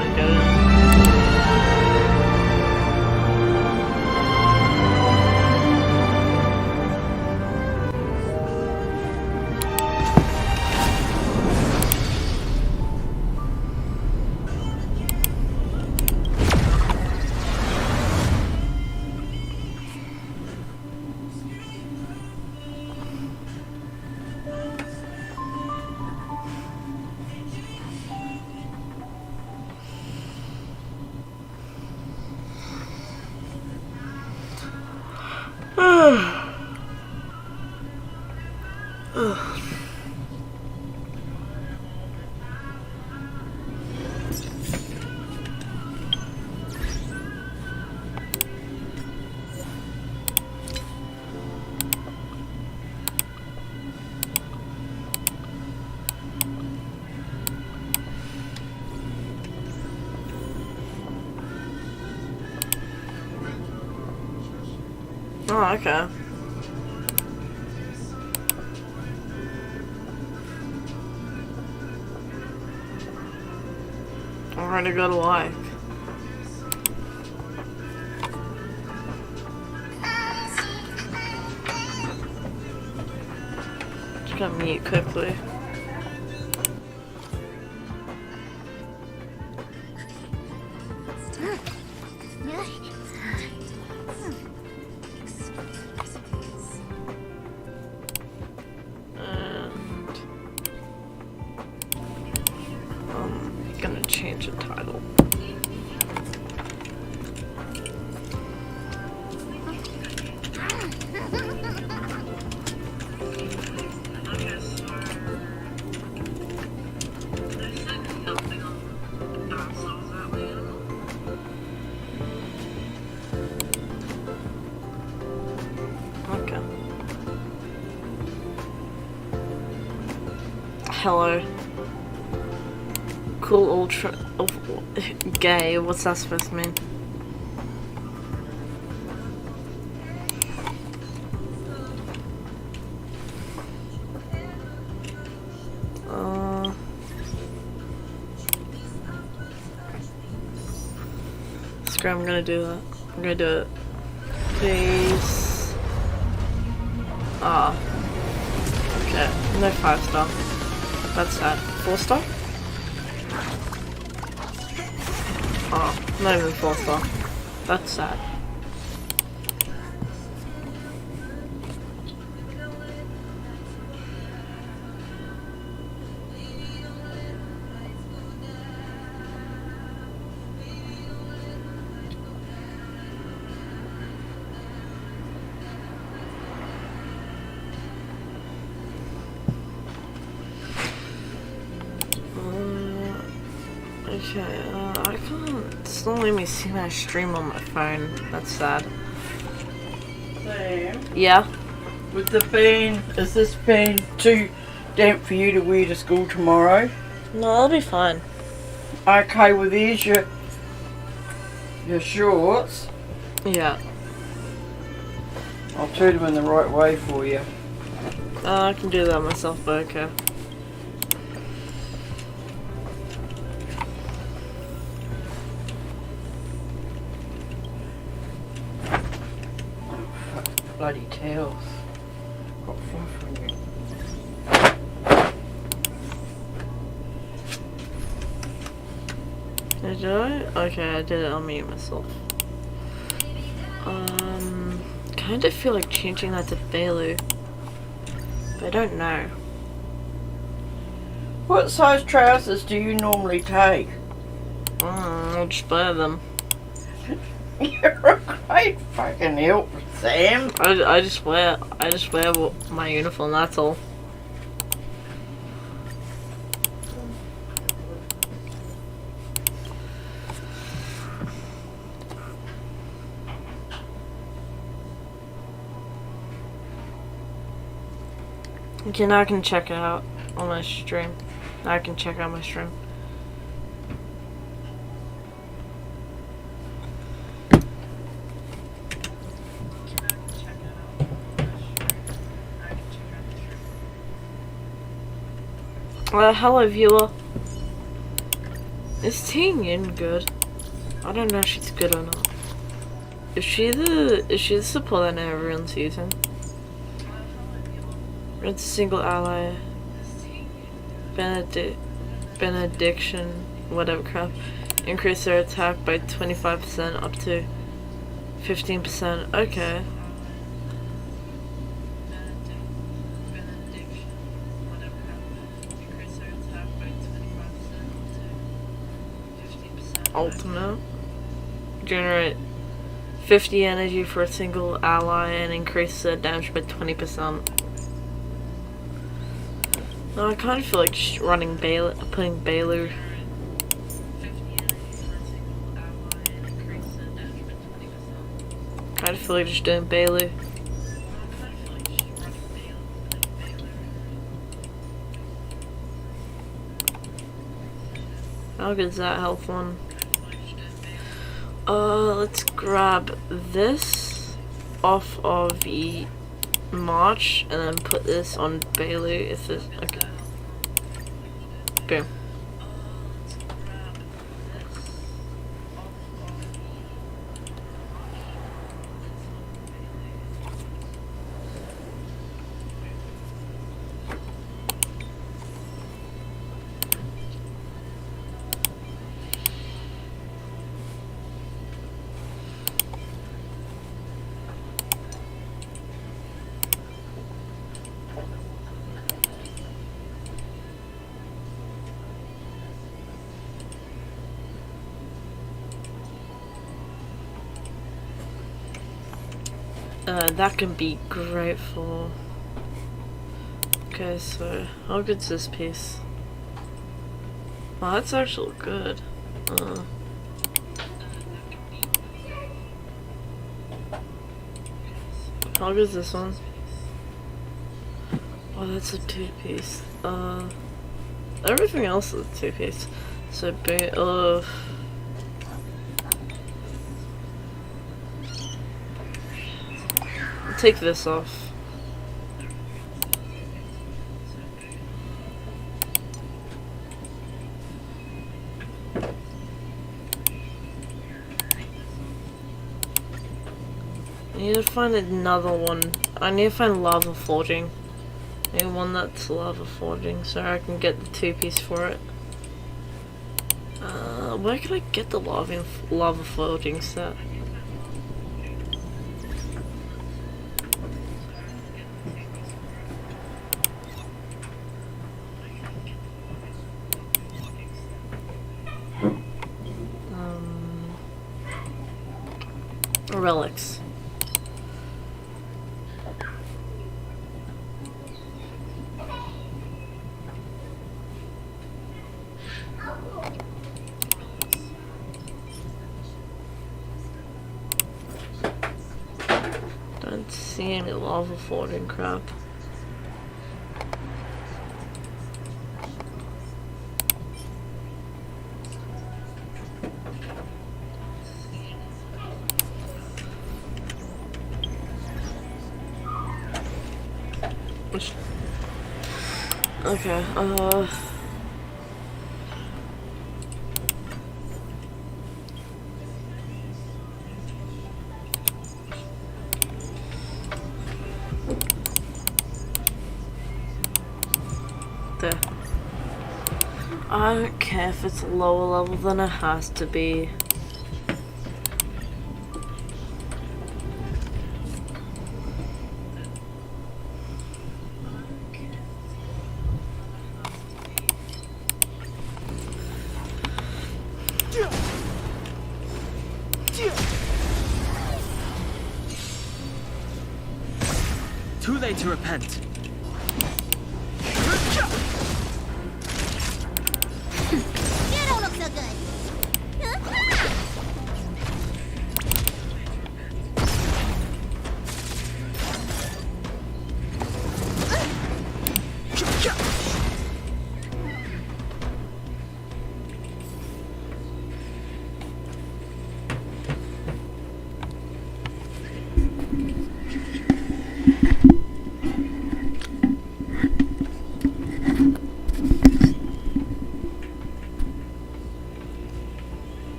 trying to get in. Oh, okay. Already got a like. Just gotta mute quickly. Gonna change the title. Okay. Hello. Cool ultra gay, what's that supposed to mean? Screw, I'm gonna do that. I'm gonna do it. Please. Ah. Okay, no 5-star. That's sad. 4-star? Oh, not even 4-star. That's sad. Okay, I can't. It's not letting me see my stream on my phone. That's sad. Sam, Yeah? with the bean, is this bean too damp for you to wear to school tomorrow? No, that'll be fine. Okay, well there's your shorts. Yeah. I'll turn them in the right way for you. I can do that myself, but okay. Bloody tails. Got fluff on you. Did I? Okay, I did it. I'll mute myself. Kind of feel like changing that to Bailu. But I don't know. What size trousers do you normally take? I'll just wear them. You're a great fucking help, Sam. I just wear my uniform, that's all. Okay, now I can check it out on my stream. Now I can check out my stream. Hello viewer. Is Teen Yin good? I don't know if she's good or not. Is she the support that everyone's using? It's a single ally. Benediction, whatever crap. Increase their attack by 25% up to 15%. Okay. Ultimate. Generate 50 energy for a single ally and increase the damage by 20%. No, I kind of feel like just running putting Bailu. Kind of feel like just doing Bailu. How good is that health one? Let's grab this off of the March and then put this on Bailu if this, okay. Boom. That can be great for... Okay, so how good's this piece? Wow, that's actually good. How good's this one? Oh, that's a 2-piece. Everything else is a 2-piece. So, take this off. I need to find another one. I need to find lava forging. I need one that's lava forging so I can get the 2-piece for it. Where can I get the lava forging set? Relics. Don't see any lava forging crap. Okay, there. I don't care if it's lower level than it has to be. Too late to repent. You don't look so good.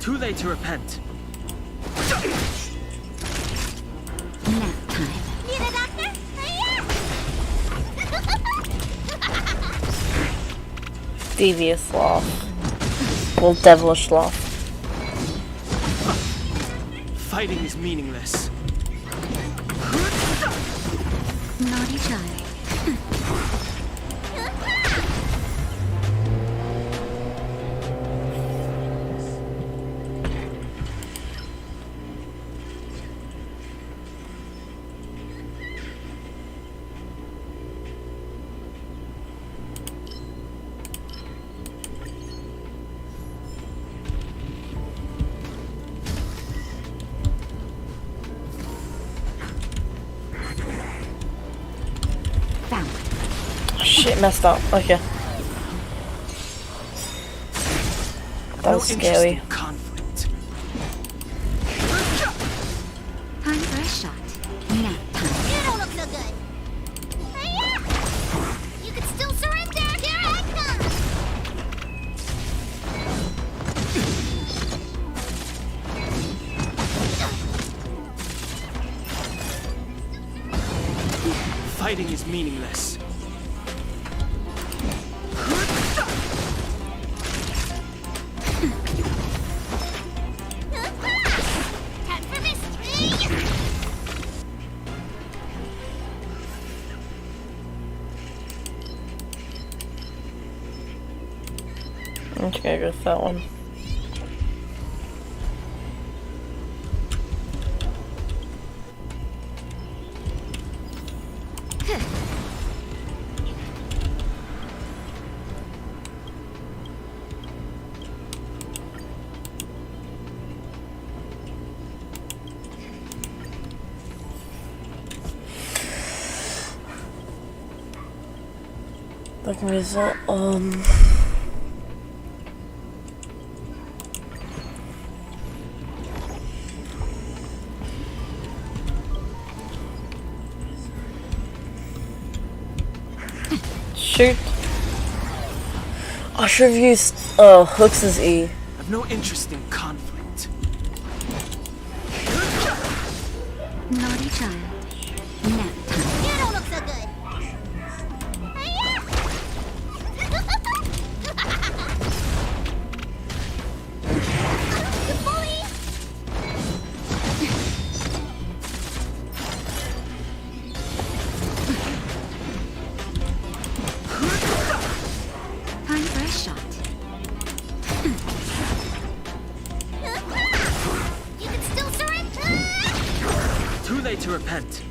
Too late to repent. Nap time. Need a doctor? Devious sloth. Well, devilish sloth. Fighting is meaningless. Naughty child. Found. Shit, messed up. Okay. That was scary. Interesting conflict. Time for a shot. Nap time. You don't look so good. You can still surrender. Here I come. Fighting is meaningless. Time for mystery. I'm just gonna go with that one. Like result shoot. I should have used hooks as E. I've no interest in conflict. Naughty child. Nap time. You don't look so good. You bully. Time for a shot. You can still surrender. Too late to repent.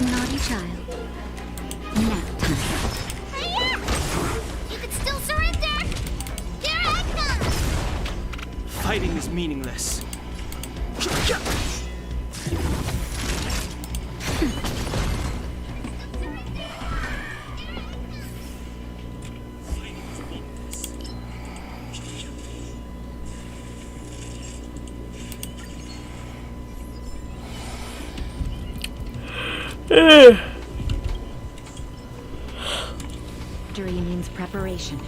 Naughty child. Nap time. You can still surrender. Here I come. Fighting is meaningless. Victory means preparation.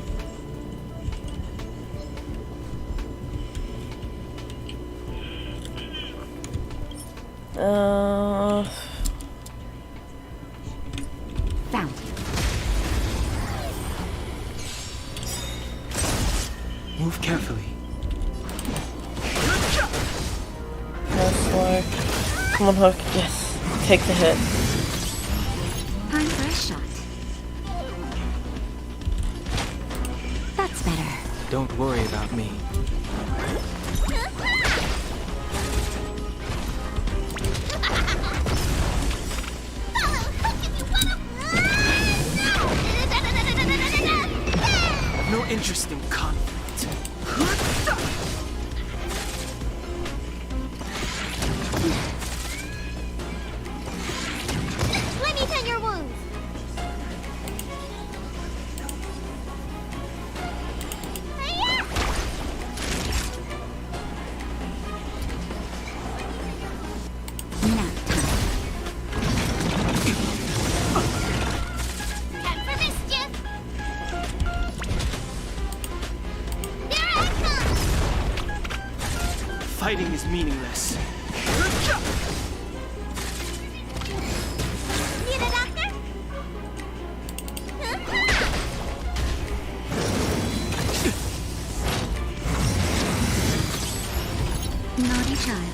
Found. Move carefully. That's like, come on, Hook. Yes. Take the hit. Time for a shot. That's better. Don't worry about me. No interest in conflict. Let me tend your wounds. Nap time. Fighting is meaningless. Need a doctor? Naughty child.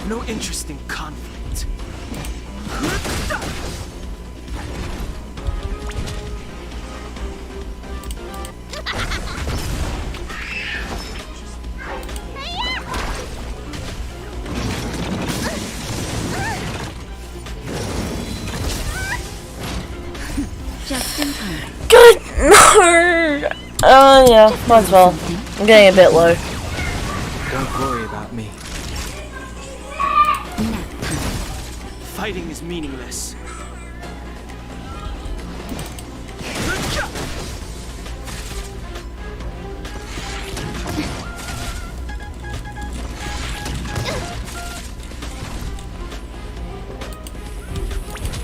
No interest in conflict. Just in time. Good! No! Yeah, might as well. I'm getting a bit low. Don't worry about me. Nap time. Fighting is meaningless.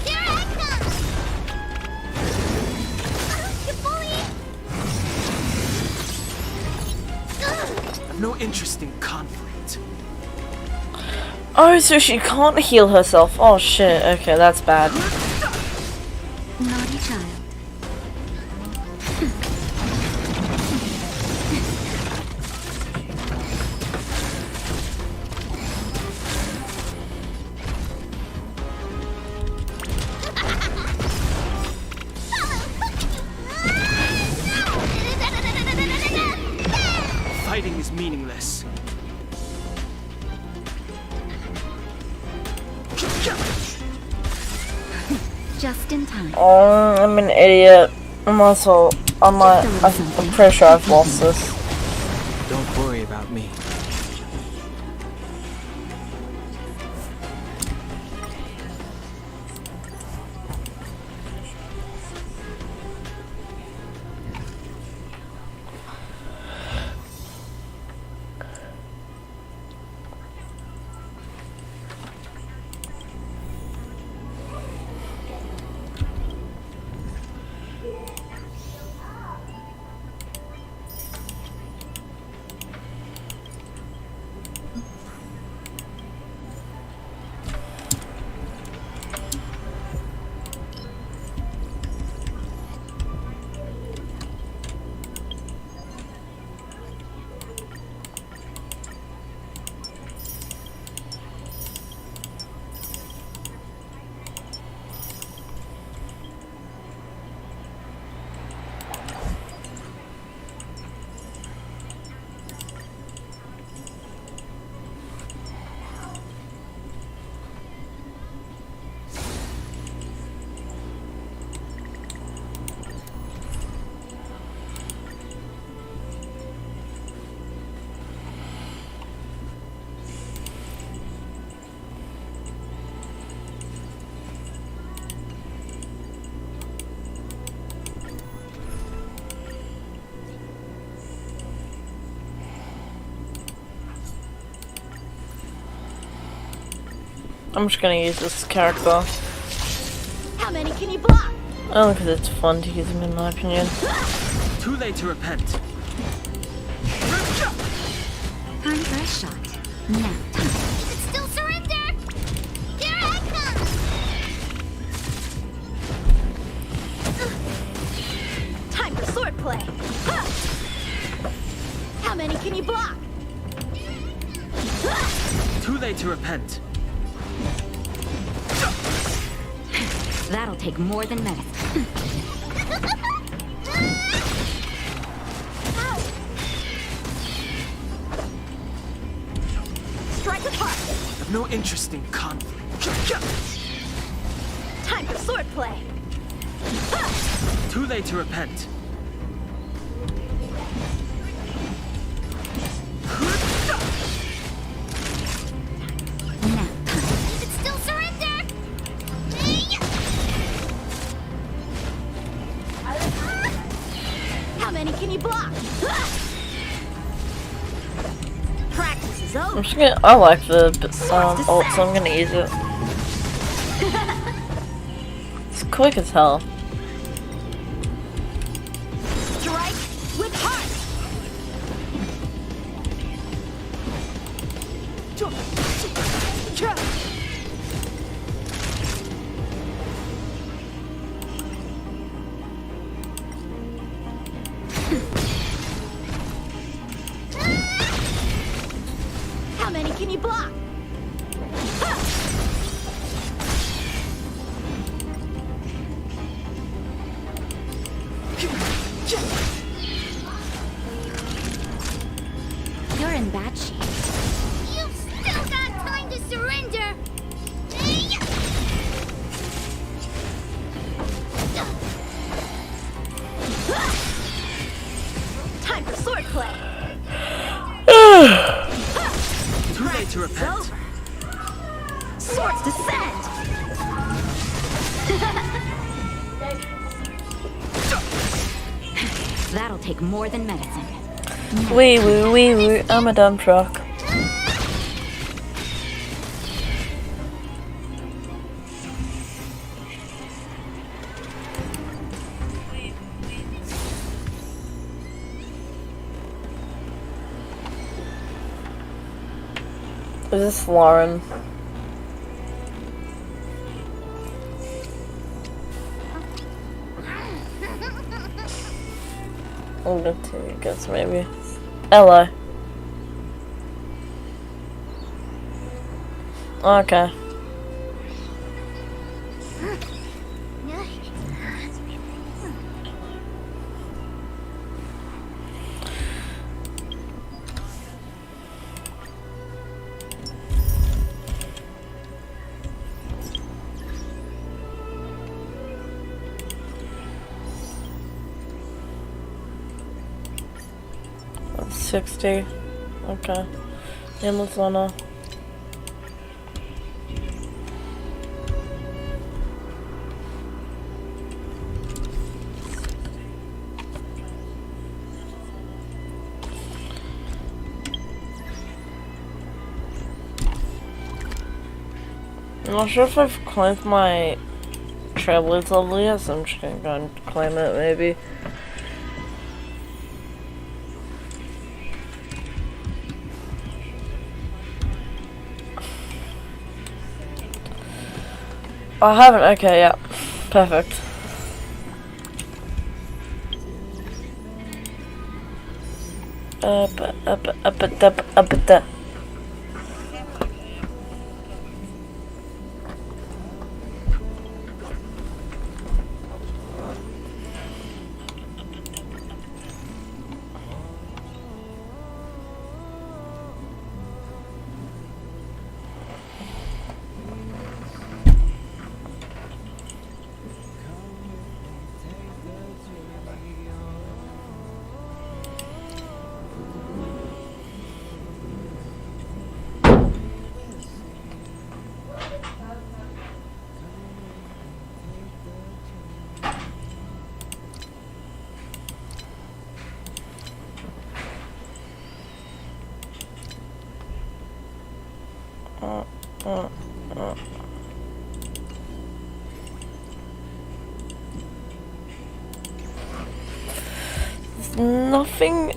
Here I come! You bully! I've no interest in conflict. Oh, so she can't heal herself. Oh shit, okay, that's bad. Naughty child. Fighting is meaningless. Just in time. Oh, I'm an idiot. I'm also, I'm pretty sure I've lost this. Don't worry about me. I'm just gonna use this character. How many can you block? Only because it's fun to use him in my opinion. Too late to repent. Time for a shot. Nap time. You can still surrender! Here I come! Time for swordplay! How many can you block? Too late to repent. That'll take more than medicine. Strike apart! I've no interest in conflict. Time for swordplay! Too late to repent. Nap time. You can still surrender! How many can you block? Practice is over. I'm just gonna. I like the ult, so I'm gonna use it. It's quick as hell. Strike How many can you block? You're in bad shape. You've still got time to surrender. Time for swordplay. Too late to repent. Swords descend. That'll take more than medicine. Wee woo, wee woo, I'm a dump truck. Is this Lauren? I'm gonna take a guess, maybe. Hello. Okay. That's 60. Okay. Amazona. I'm not sure if I've claimed my Trailblades level yet, so I'm just gonna go and claim it, maybe. I haven't, okay, yeah. Perfect. Up. Nothing.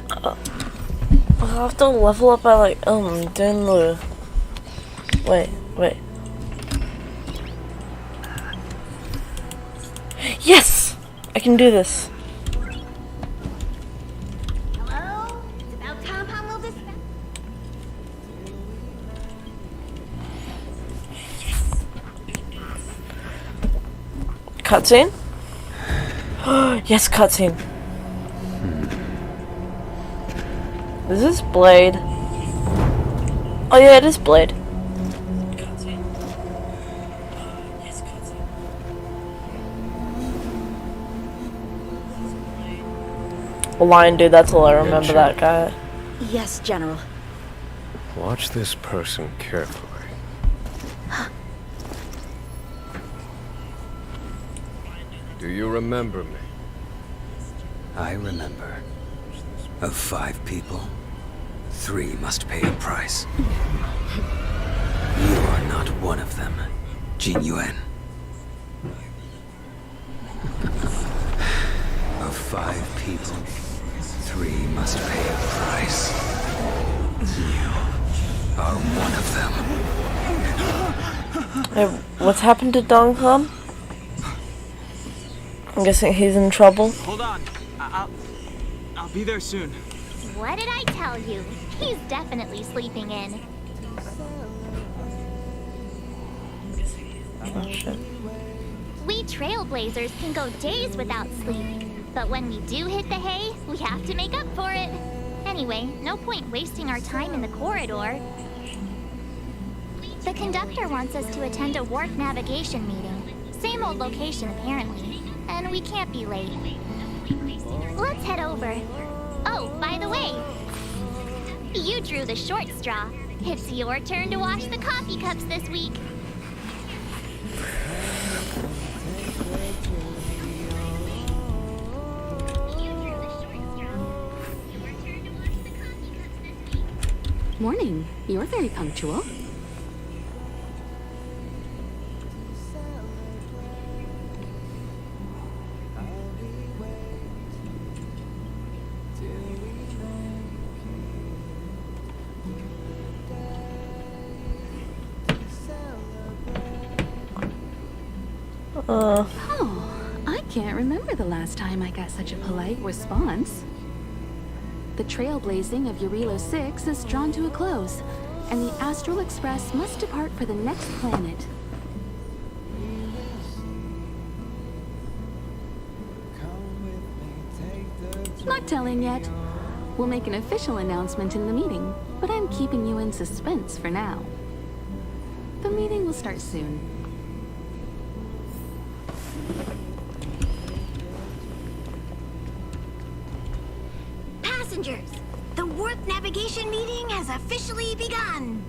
I have to level up by like doing the. Wait. Yes, I can do this. Hello? It's about compound will this. Cutscene. Yes, cutscene. Is this Blade? Oh yeah, it is Blade. Lion dude, that's all I remember that guy. Yes, General. Watch this person carefully. Do you remember me? I remember. Of 5 people, 3 must pay a price. You are not one of them, Jin Yuan. Of 5 people, 3 must pay a price. You are are one of them. Hey, what's happened to Don Club? I'm guessing he's in trouble. Hold on. I'll be there soon. What did I tell you? He's definitely sleeping in. Oh shit. We trailblazers can go days without sleep. But when we do hit the hay, we have to make up for it. Anyway, no point wasting our time in the corridor. The conductor wants us to attend a warp navigation meeting. Same old location, apparently. And we can't be late. Let's head over. Oh, by the way, you drew the short straw. It's your turn to wash the coffee cups this week. Morning. You're very punctual. Oh, I can't remember the last time I got such a polite response. The trailblazing of Eurilo 6 is drawn to a close, and the Astral Express must depart for the next planet. Not telling yet. We'll make an official announcement in the meeting, but I'm keeping you in suspense for now. The meeting will start soon. Passengers, the warp navigation meeting has officially begun.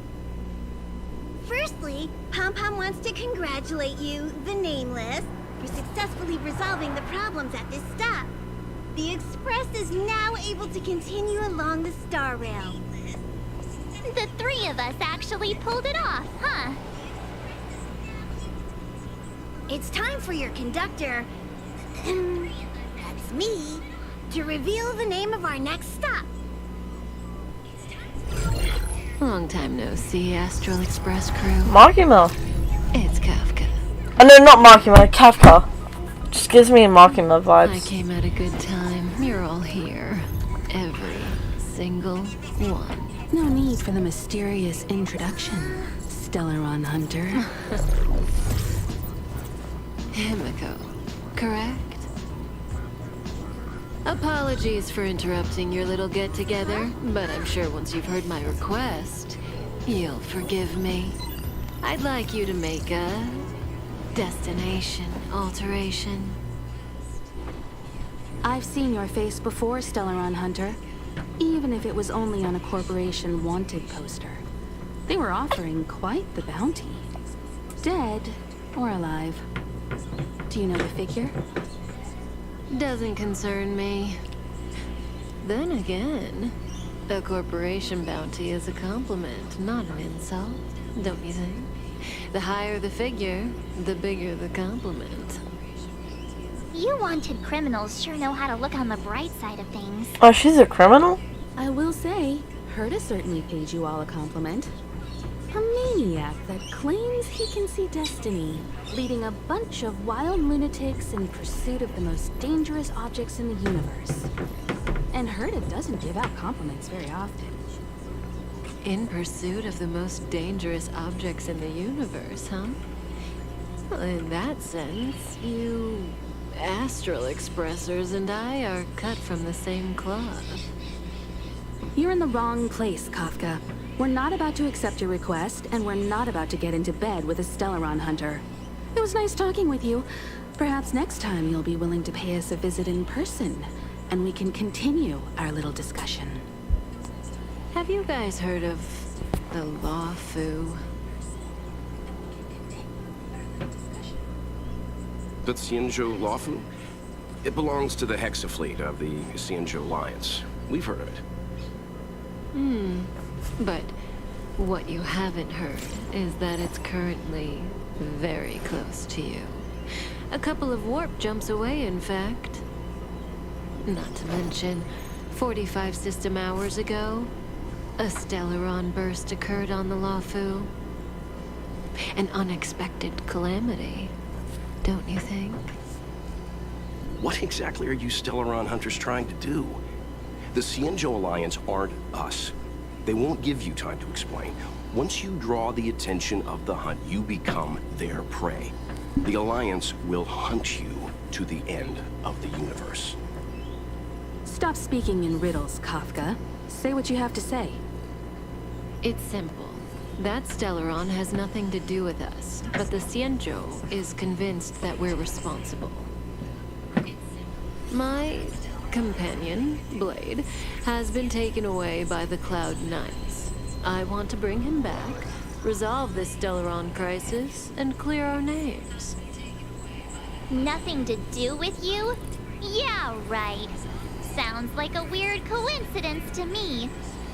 Firstly, Pom-Pom wants to congratulate you, the Nameless, for successfully resolving the problems at this stop. The Express is now able to continue along the Star Rail. The three of us actually pulled it off, huh? It's time for your conductor, that's me, to reveal the name of our next stop. Long time no see, Astral Express crew. Makima. It's Kafka. Oh no, not Makima, Kafka. Just gives me Makima vibes. I came at a good time. You're all here. Every single one. No need for the mysterious introduction, Stellaron Hunter. Himiko, correct? Apologies for interrupting your little get-together, but I'm sure once you've heard my request, you'll forgive me. I'd like you to make a destination alteration. I've seen your face before, Stellaron Hunter. Even if it was only on a corporation wanted poster. They were offering quite the bounty. Dead or alive. Do you know the figure? Doesn't concern me. Then again, a corporation bounty is a compliment, not an insult, don't you think? The higher the figure, the bigger the compliment. You wanted criminals sure know how to look on the bright side of things. Oh, she's a criminal? I will say, Herta certainly paid you all a compliment. A maniac that claims he can see destiny, leading a bunch of wild lunatics in pursuit of the most dangerous objects in the universe. And Herta doesn't give out compliments very often. In pursuit of the most dangerous objects in the universe, huh? Well, in that sense, you Astral Expressers and I are cut from the same cloth. You're in the wrong place, Kafka. We're not about to accept your request, and we're not about to get into bed with a Stellaron Hunter. It was nice talking with you. Perhaps next time you'll be willing to pay us a visit in person, and we can continue our little discussion. Have you guys heard of the Law Fu? The Xianzhou Lawfu? It belongs to the Hexa fleet of the Xianzhou Alliance. We've heard of it. But what you haven't heard is that it's currently very close to you. A couple of warp jumps away, in fact. Not to mention, 45 system hours ago, A Stellaron burst occurred on the Luofu. An unexpected calamity, don't you think? What exactly are you Stellaron hunters trying to do? The Xianzhou Alliance aren't us. They won't give you time to explain. Once you draw the attention of the hunt, you become their prey. The Alliance will hunt you to the end of the universe. Stop speaking in riddles, Kafka. Say what you have to say. It's simple. That Stellaron has nothing to do with us, but the Xianzhou is convinced that we're responsible. My companion, Blade, has been taken away by the Cloud Knights. I want to bring him back, resolve this Stellaron crisis, and clear our names. Nothing to do with you? Yeah, right. Sounds like a weird coincidence to me.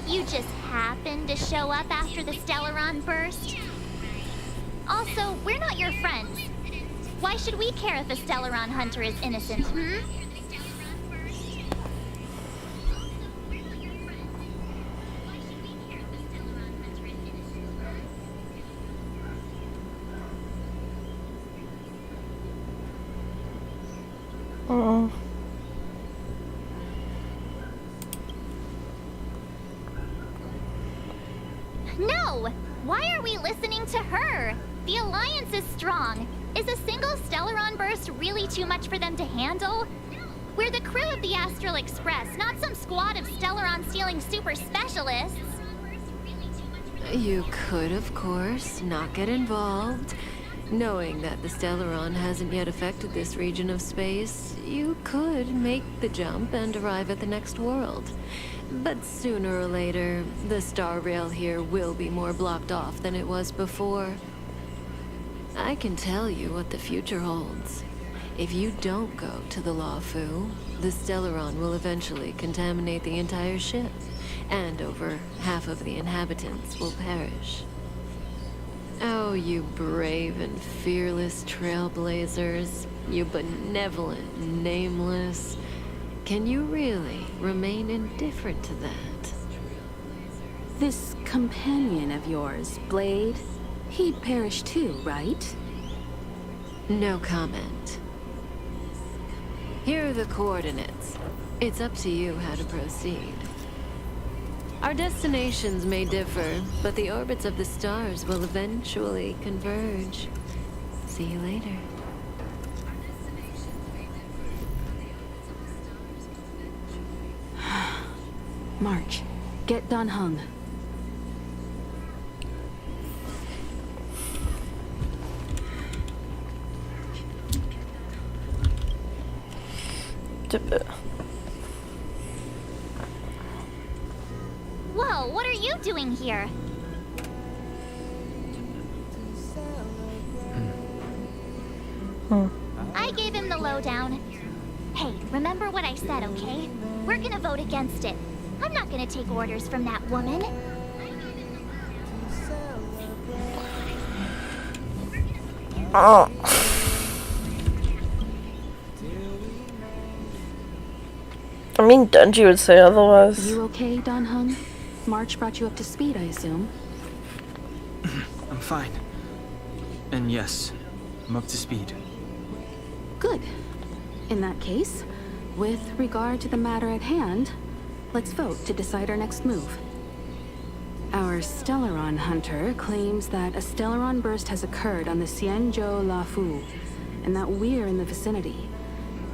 You just happened to show up after the Stellaron burst? Also, we're not your friends. Why should we care if a Stellaron hunter is innocent, No! Why are we listening to her? The Alliance is strong. Is a single Stellaron burst really too much for them to handle? We're the crew of the Astral Express, not some squad of Stellaron-stealing super specialists. You could, of course, not get involved. Knowing that the Stellaron hasn't yet affected this region of space, you could make the jump and arrive at the next world. But sooner or later, the star rail here will be more blocked off than it was before. I can tell you what the future holds. If you don't go to the Luofu, the Stellaron will eventually contaminate the entire ship, and over half of the inhabitants will perish. Oh, you brave and fearless trailblazers, you benevolent nameless. Can you really remain indifferent to that? This companion of yours, Blade, he'd perish too, right? No comment. Here are the coordinates. It's up to you how to proceed. Our destinations may differ, but the orbits of the stars will eventually converge. See you later. March, get Dan Heng. Whoa, what are you doing here? I gave him the lowdown. Hey, remember what I said, okay? We're gonna vote against it. I'm not gonna take orders from that woman. Oh. I mean, Denji would say otherwise. You okay, Dan Heng? March brought you up to speed, I assume. I'm fine. And yes, I'm up to speed. Good. In that case, with regard to the matter at hand, let's vote to decide our next move. Our Stellaron hunter claims that a Stellaron burst has occurred on the Xianzhou Luofu, and that we're in the vicinity.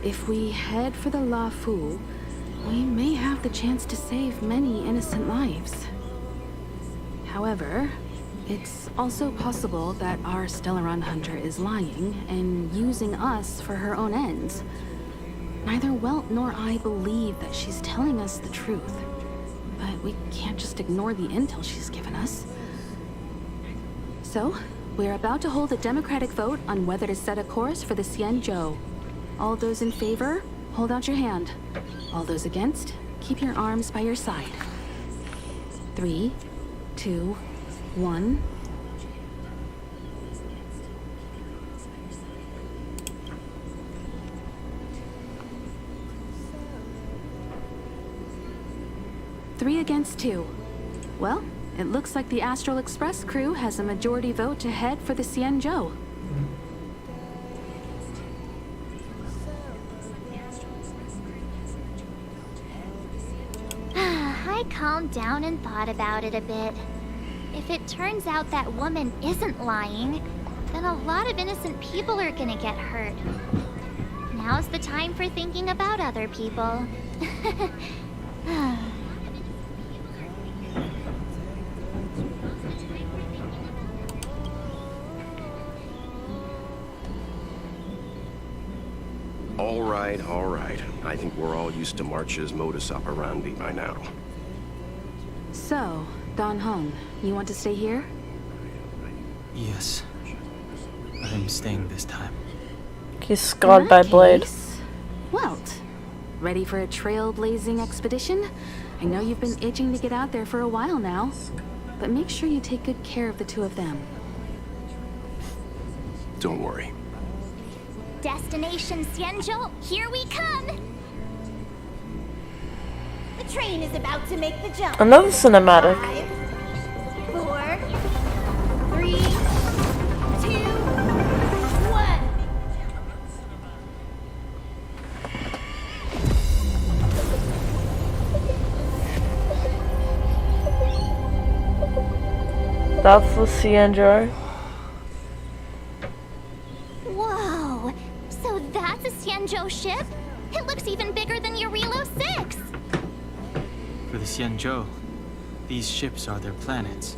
If we head for the Luofu, we may have the chance to save many innocent lives. However, it's also possible that our Stellaron hunter is lying and using us for her own ends. Neither Welt nor I believe that she's telling us the truth, but we can't just ignore the intel she's given us. So, we're about to hold a democratic vote on whether to set a course for the Xianzhou. All those in favor, hold out your hand. All those against, keep your arms by your side. 3, 2, 1. Three against 2. Well, it looks like the Astral Express crew has a majority vote to head for the Xianzhou. I calmed down and thought about it a bit. If it turns out that woman isn't lying, then a lot of innocent people are gonna get hurt. Now's the time for thinking about other people. All right. I think we're all used to March's modus operandi by now. So, Don Hong, you want to stay here? Yes. I'm staying this time. He's scarred by blade. Welt, ready for a trailblazing expedition? I know you've been itching to get out there for a while now, but make sure you take good care of the two of them. Don't worry. Destination Xianzhou, here we come! The train is about to make the jump. Another cinematic. 5, 4, 3, 2, 1. That's the Xianzhou. Whoa! So that's a Xianzhou ship? It looks even bigger than Eurilo 6! For the Xianzhou, these ships are their planets.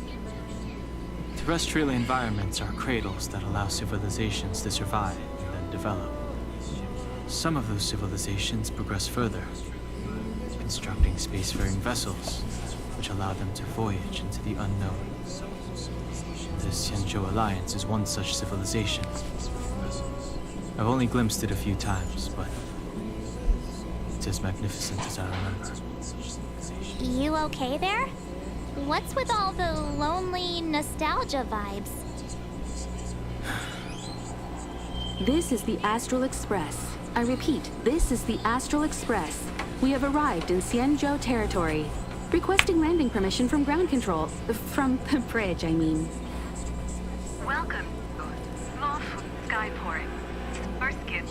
Terrestrial environments are cradles that allow civilizations to survive and then develop. Some of those civilizations progress further, constructing spacefaring vessels, which allow them to voyage into the unknown. The Xianzhou Alliance is one such civilization. I've only glimpsed it a few times, but it's as magnificent as I remember. You okay there? What's with all the lonely nostalgia vibes? This is the Astral Express. I repeat, this is the Astral Express. We have arrived in Xianzhou territory. Requesting landing permission from ground control. From the bridge, I mean. Welcome to Lawful Skyport. First given.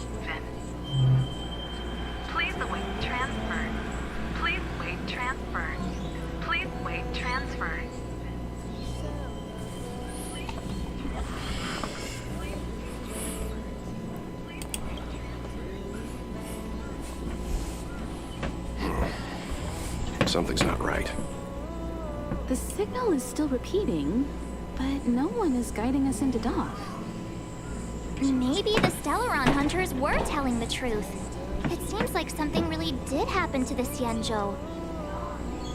Please await transfer. Please wait transfer. Please wait transfer. Something's not right. The signal is still repeating, but no one is guiding us into dock. Maybe the Stellaron hunters were telling the truth. It seems like something really did happen to the Xianzhou.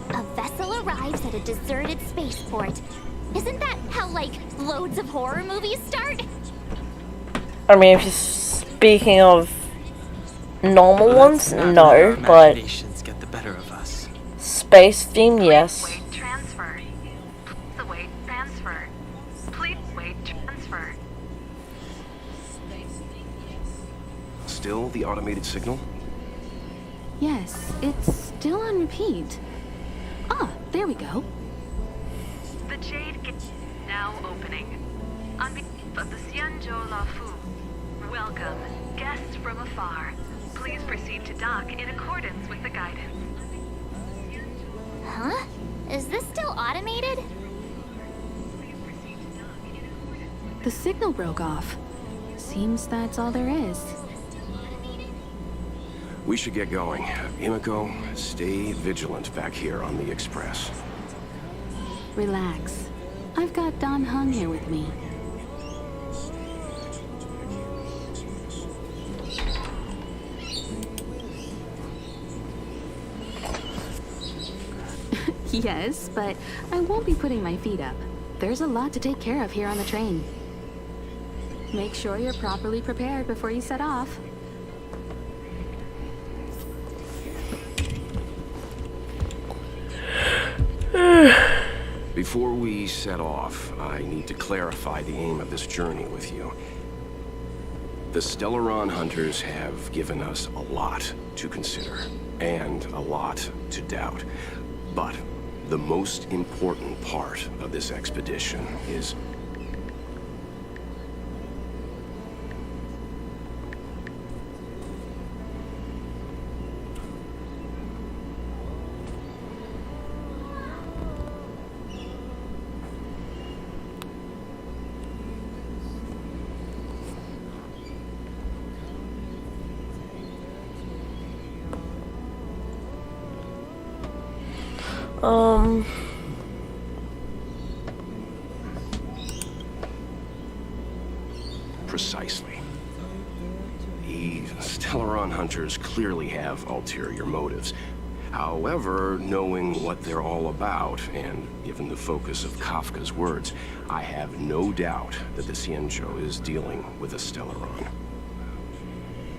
A vessel arrives at a deserted spaceport. Isn't that how, like, loads of horror movies start? I mean, if you're speaking of normal ones, no, but Imaginations get the better of us. space theme, yes. Wait transfer. Please await transfer. Please wait transfer. Still the automated signal? Yes, it's still on repeat. Ah, there we go. The Jade Gate now opening. On behalf of the Xianzhou Lafu, welcome, guests from afar. Please proceed to dock in accordance with the guidance. Huh? Is this still automated? The signal broke off. Seems that's all there is. We should get going. Himiko, stay vigilant back here on the Express. Relax. I've got Don Hung here with me. Yes, but I won't be putting my feet up. There's a lot to take care of here on the train. Make sure you're properly prepared before you set off. Before we set off, I need to clarify the aim of this journey with you. The Stellaron hunters have given us a lot to consider, and a lot to doubt. But The most important part of this expedition is... Precisely. The Stellaron hunters clearly have ulterior motives. However, knowing what they're all about, and given the focus of Kafka's words, I have no doubt that the Xianzhou is dealing with a Stellaron.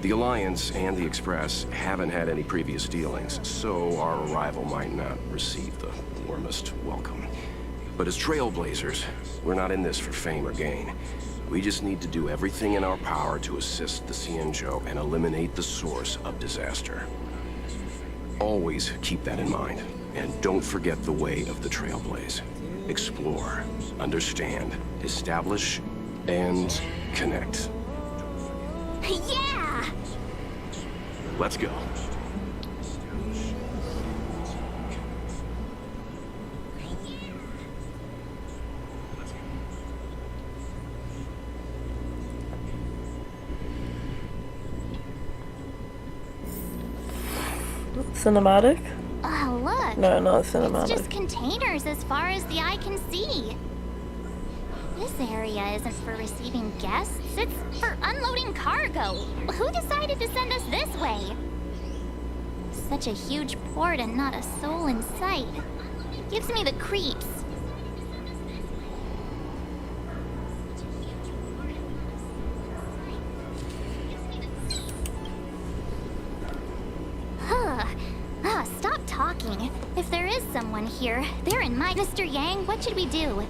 The Alliance and the Express haven't had any previous dealings, so our arrival might not receive the warmest welcome. But as trailblazers, we're not in this for fame or gain. We just need to do everything in our power to assist the Xianzhou and eliminate the source of disaster. Always keep that in mind, and don't forget the way of the Trailblaze. Explore, understand, establish, and connect. Yeah! Let's go. Cinematic? Oh, look. No, not cinematic. It's just containers as far as the eye can see. This area isn't for receiving guests, it's for unloading cargo. Who decided to send us this way? Such a huge port and not a soul in sight. Gives me the creeps. Stop talking. If there is someone here, they're in my... Mr. Yang, what should we do?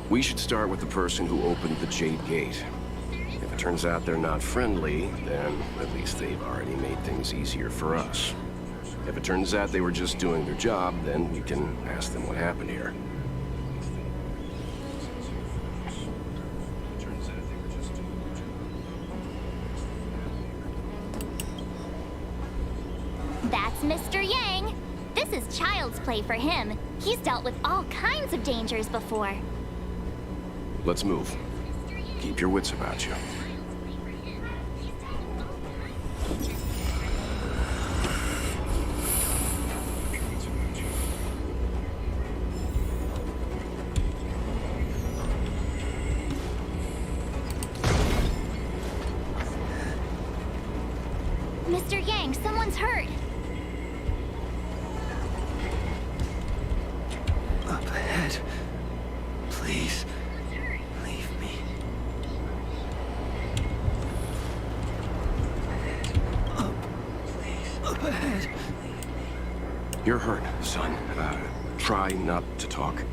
We should start with the person who opened the Jade Gate. If it turns out they're not friendly, then at least they've already made things easier for us. If it turns out they were just doing their job, then we can ask them what happened here. That's Mr. Yang. This is child's play for him. He's dealt with all kinds of dangers before. Let's move. Keep your wits about you. Mr. Yang, someone's hurt. Up ahead. Please. Leave me. Up. Please. Up ahead. You're hurt, son. Try not to talk.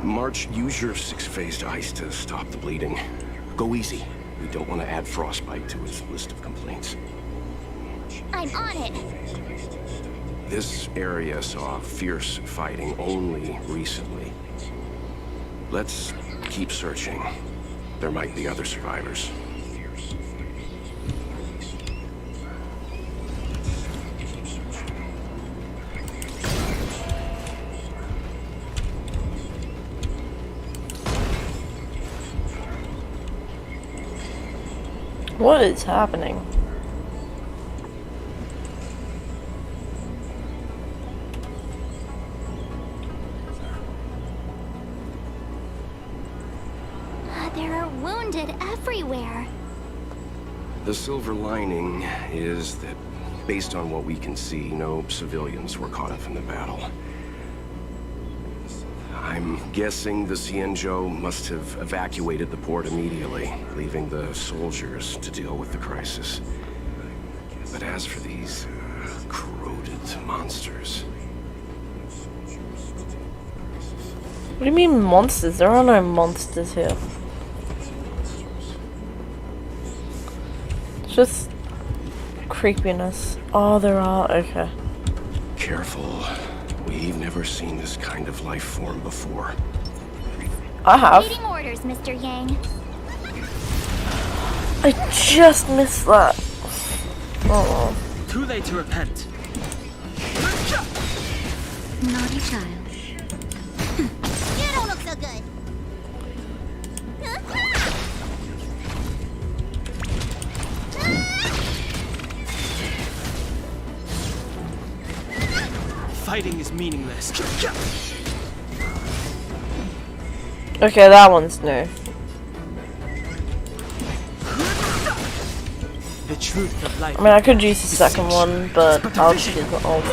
March, use your six-phased ice to stop the bleeding. Go easy. We don't want to add frostbite to his list of complaints. I'm on it. This area saw fierce fighting only recently. Let's keep searching. There might be other survivors. What is happening? There are wounded everywhere. The silver lining is that, based on what we can see, no civilians were caught up in the battle. I'm guessing the Xianzhou must have evacuated the port immediately, leaving the soldiers to deal with the crisis. But as for these corroded monsters... What do you mean monsters? There are no monsters here. It's just creepiness. Oh, there are. Okay. Careful. We've never seen this kind of life form before. I have. Waiting orders, Mr. Yang. I just missed that. Oh. Too late to repent. Naughty child. You don't look so good. Fighting is meaningless. Okay, that one's new. The truth of life. I mean, I could use the second one, but I'll just use the old.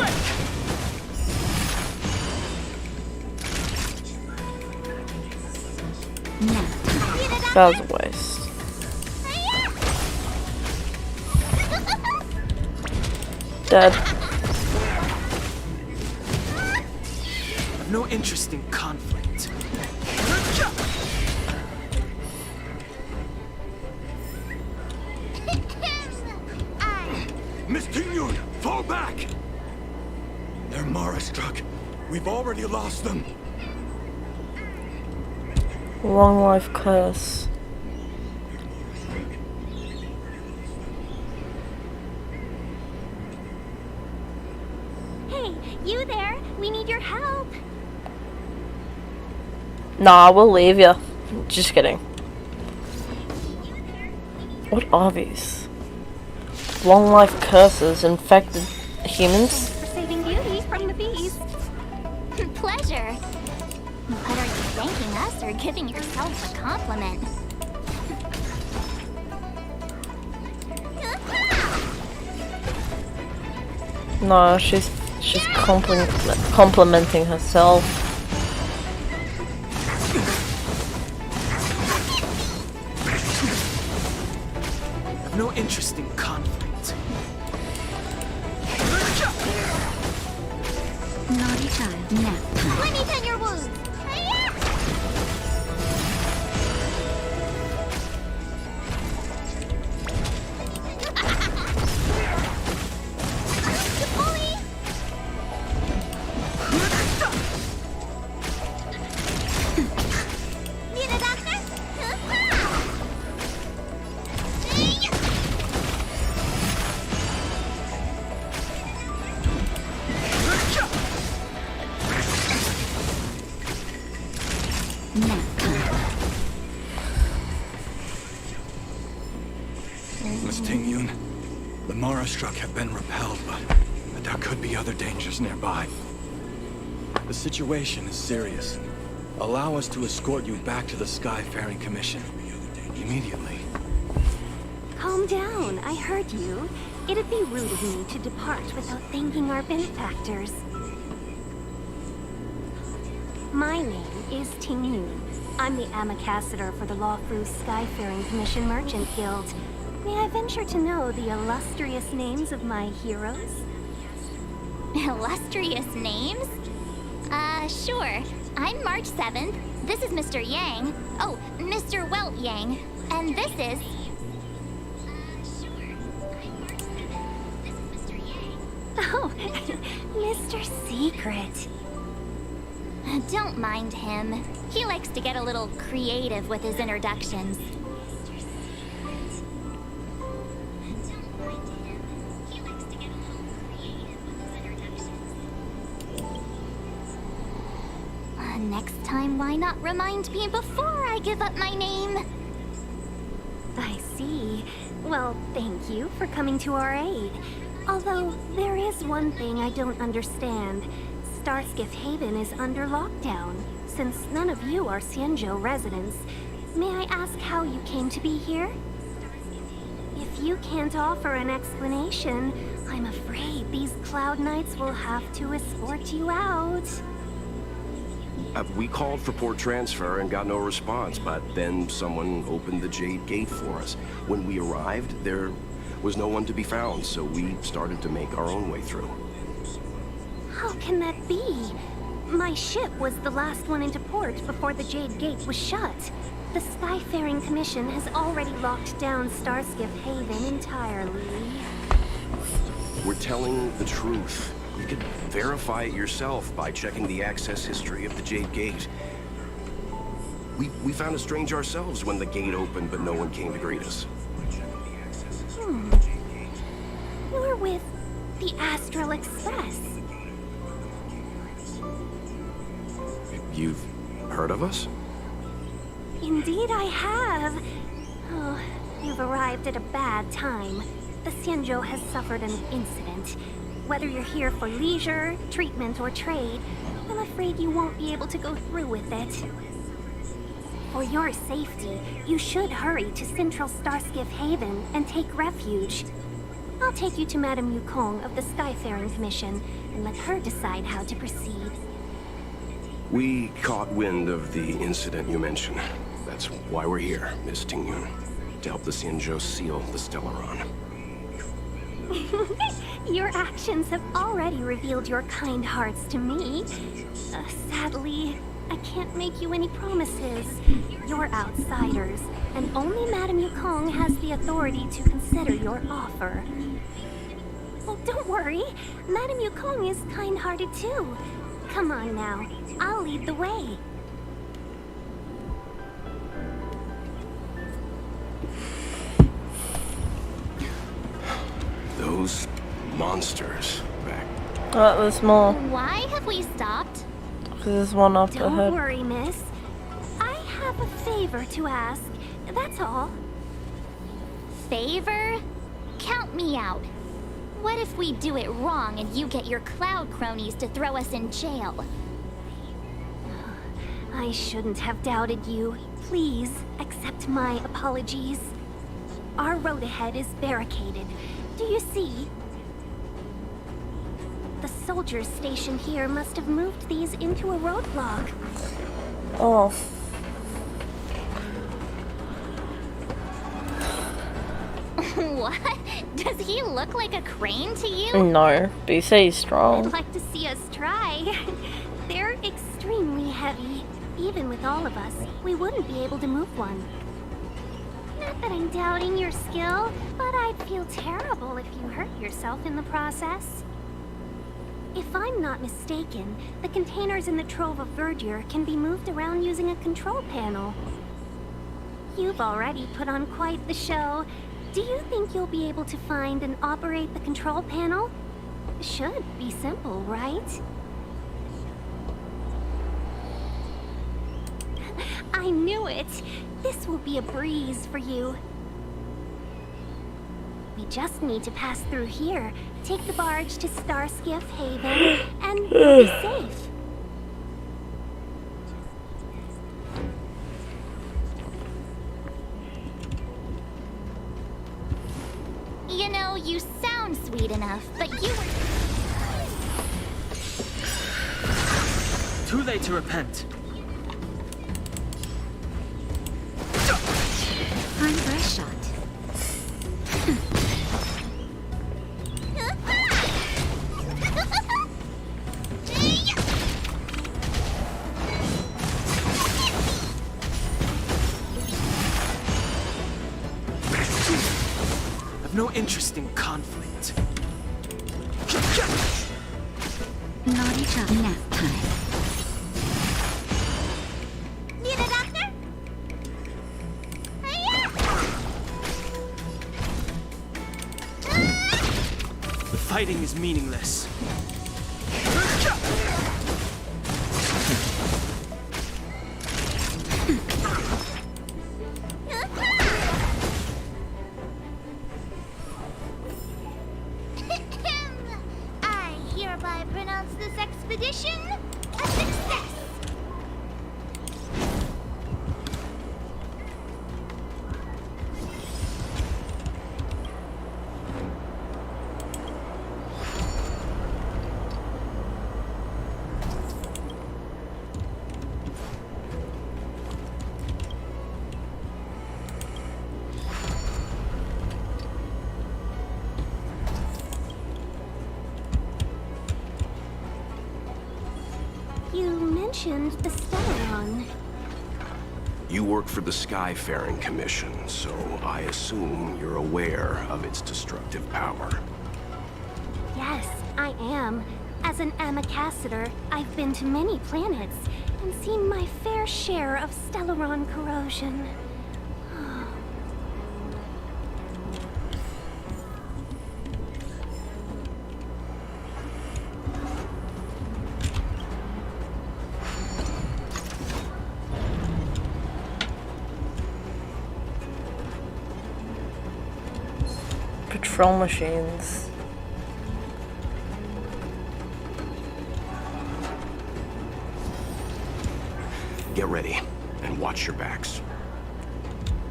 That was a waste. Dead. No interest in conflict. Miss Tingyun, fall back! They're Mara struck. We've already lost them. Long life curse. Hey, you there? We need your help. Nah, we'll leave you. Just kidding. What are these? Long life curses infected humans? For saving beauty from the beast. Pleasure. But are you thanking us or giving yourself a compliment? No, she's complimenting herself. No interest in conflict. Naughty child. Nap time. Let me tend your wounds. Need a doctor? Nap time. Miss Tingyun, the Mara struck have been repelled, but there could be other dangers nearby. The situation is serious. Allow us to escort you back to the Skyfaring Commission. Immediately. Calm down, I heard you. It'd be rude of me to depart without thanking our benefactors. My name is Tingyun. I'm the ambassador for the Lawfu Skyfaring Commission Merchant Guild. May I venture to know the illustrious names of my heroes? Illustrious names? Sure. I'm March 7th. This is Mr. Yang. Oh, Mr. Welt Yang. And this is... Oh, Mr. Secret. Don't mind him. He likes to get a little creative with his introductions. Next time, why not remind me before I give up my name? I see. Well, thank you for coming to our aid. Although, there is one thing I don't understand. Starskiff Haven is under lockdown. Since none of you are Xianzhou residents, may I ask how you came to be here? If you can't offer an explanation, I'm afraid these Cloud Knights will have to escort you out. We called for port transfer and got no response, but then someone opened the Jade Gate for us. When we arrived, there was no one to be found, so we started to make our own way through. How can that be? My ship was the last one into port before the Jade Gate was shut. The Skyfaring Commission has already locked down Starskiff Haven entirely. We're telling the truth. You could verify it yourself by checking the access history of the Jade Gate. We found it strange ourselves when the gate opened, but no one came to greet us. You're with the Astral Express. You've heard of us? Indeed I have. Oh, you've arrived at a bad time. The Xianzhou has suffered an incident. Whether you're here for leisure, treatment, or trade, I'm afraid you won't be able to go through with it. For your safety, you should hurry to Central Starskiff Haven and take refuge. I'll take you to Madame Yukong of the Skyfaring Commission and let her decide how to proceed. We caught wind of the incident you mentioned. That's why we're here, Miss Tingyun. To help the Xianzhou seal the Stellaron. Your actions have already revealed your kind hearts to me. Sadly, I can't make you any promises. You're outsiders, and only Madame Yukong has the authority to consider your offer. Oh, don't worry. Madame Yukong is kind-hearted too. Come on now. I'll lead the way. Those monsters back. Oh, there's more. Why have we stopped? Because there's one up Don't ahead. worry, miss. I have a favor to ask. That's all. Favor? Count me out. What if we do it wrong and you get your cloud cronies to throw us in jail? I shouldn't have doubted you. Please accept my apologies. Our road ahead is barricaded. Do you see? The soldiers stationed here must have moved these into a roadblock. Oh. What? Does he look like a crane to you? No, but you say he's strong. I'd like to see us try. They're extremely heavy. Even with all of us, we wouldn't be able to move one. Not that I'm doubting your skill, but I'd feel terrible if you hurt yourself in the process. If I'm not mistaken, the containers in the Trove of Verdure can be moved around using a control panel. You've already put on quite the show. Do you think you'll be able to find and operate the control panel? Should be simple, right? I knew it! This will be a breeze for you. We just need to pass through here, take the barge to Starskiff Haven, and we'll be safe. You know, you sound sweet enough, but you were... Too late to repent. Time for a shot. I've no interest in conflict. Naughty chop nap time. Need a doctor? The fighting is meaningless. I hereby pronounce this expedition a success. You mentioned the Stellaron. You work for the Skyfaring Commission, so I assume you're aware of its destructive power. Yes, I am. As an Amicassator, I've been to many planets and seen my fair share of Stellaron corrosion. Patrol machines. Get ready, and watch your backs.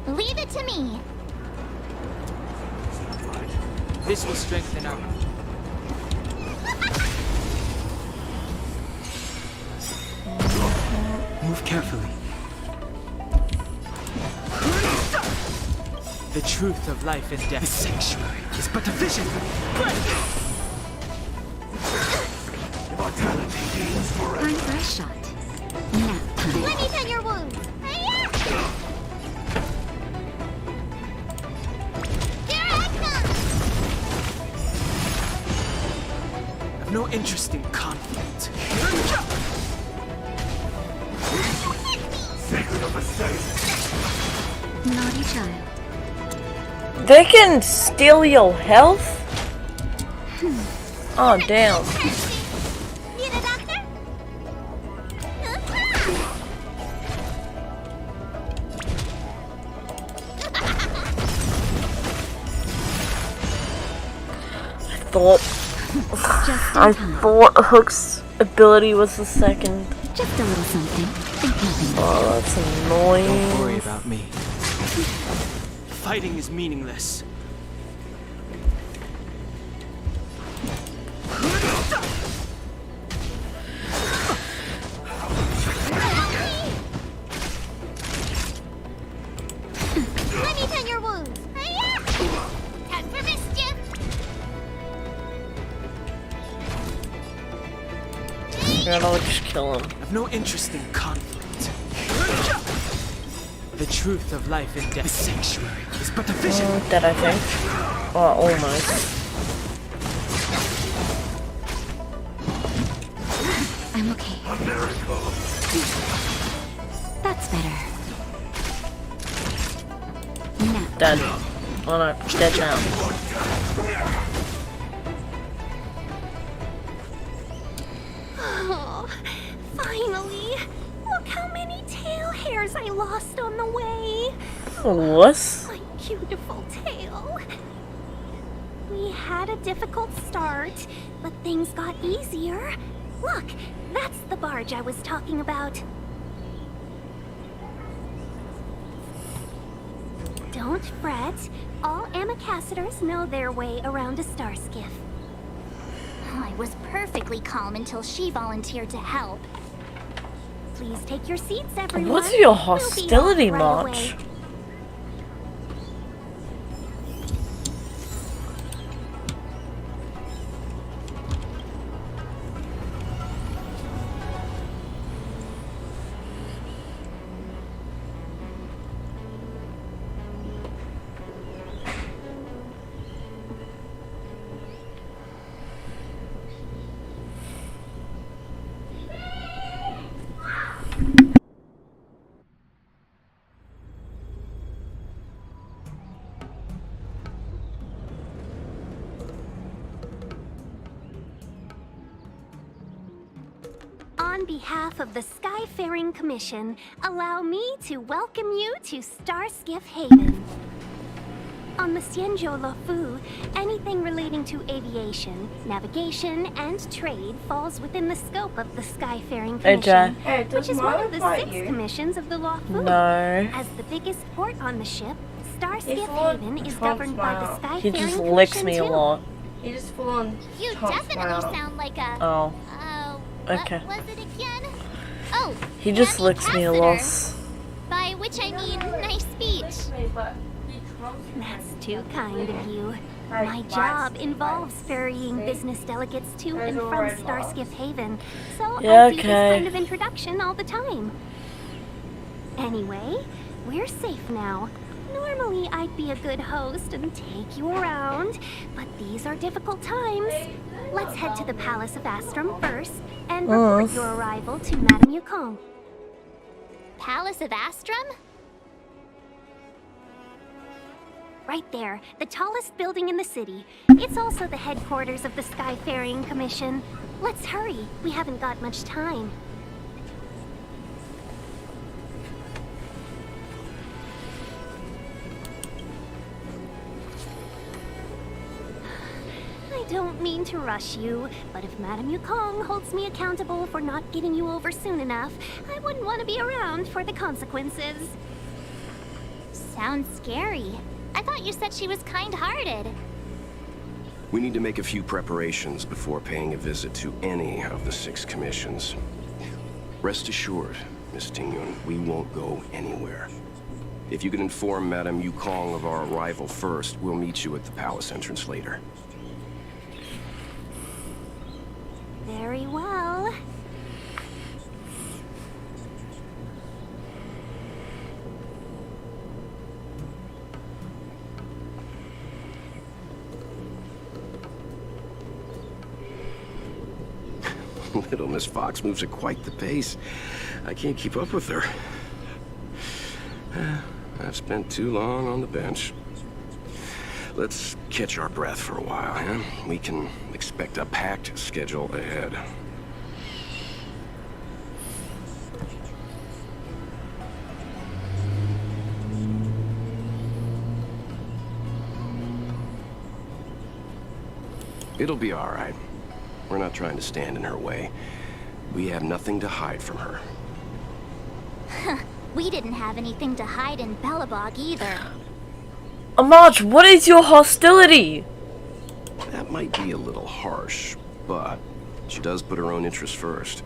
Leave it to me. This will strengthen our... Move carefully. The truth of life and death. The sanctuary is but a vision. Time for a shot. Nap time. Let me tend your wounds. Here I come. I've no interest in conflict. Naughty child. They can steal your health? Oh, damn. Need a doctor? I thought Hook's ability was the second. Just a little something. Think nothing. Oh, that's annoying. Don't worry about me. Fighting is meaningless. Let me tend your wounds. Time for mischief. God, I'll just kill him. I've no interest in conflict. The truth of life and death. The sanctuary is but a vision. Dead, I think. Oh, almost. I'm okay. That's better. Nap. Dead. Oh no, dead now. Oh, finally! Look how many tail hairs I lost on the way. What? My beautiful tail. We had a difficult start, but things got easier. Look, that's the barge I was talking about. Don't fret. All Amicassadors know their way around a star skiff. I was perfectly calm until she volunteered to help. Please take your seats, everyone. What's your We'll be off hostility right march? away. On behalf of the Skyfaring Commission, allow me to welcome you to Starskiff Haven. On the Xianzhou Luofu, anything relating to aviation, navigation, and trade falls within the scope of the Skyfaring Hey, Commission, Hey, does which is one Milo of the fight 6 you? commissions of the Luofu. No. As the biggest port on the ship, Starskiff It's all Haven is Trump's governed by the Milo. Skyfaring He just Commission licks me a too. lot. He just full on. You chomps my definitely arm. sound like a. Oh. What Okay. was it again? Oh, He just licks me a Amicassator. lot. By which I mean nice speech. That's too kind of you. My job involves ferrying business delegates to and from Starskiff Haven, so Yeah, I do this okay. kind of introduction all the time. Anyway, we're safe now. Normally, I'd be a good host and take you around, but these are difficult times. Let's head to the Palace of Astrum first and report your arrival to Madame Yukong. Palace of Astrum? Right there, the tallest building in the city. It's also the headquarters of the Skyfaring Commission. Let's hurry, we haven't got much time. I don't mean to rush you, but if Madame Yukong holds me accountable for not getting you over soon enough, I wouldn't want to be around for the consequences. Sounds scary. I thought you said she was kind-hearted. We need to make a few preparations before paying a visit to any of the 6 commissions. Rest assured, Miss Tingyun, we won't go anywhere. If you can inform Madame Yukong of our arrival first, we'll meet you at the palace entrance later. Very well. Little Miss Fox moves at quite the pace. I can't keep up with her. I've spent too long on the bench. Let's catch our breath for a while, huh? We can expect a packed schedule ahead. It'll be all right. We're not trying to stand in her way. We have nothing to hide from her. We didn't have anything to hide in Belobog either. March, what is your hostility? That might be a little harsh, but she does put her own interests first.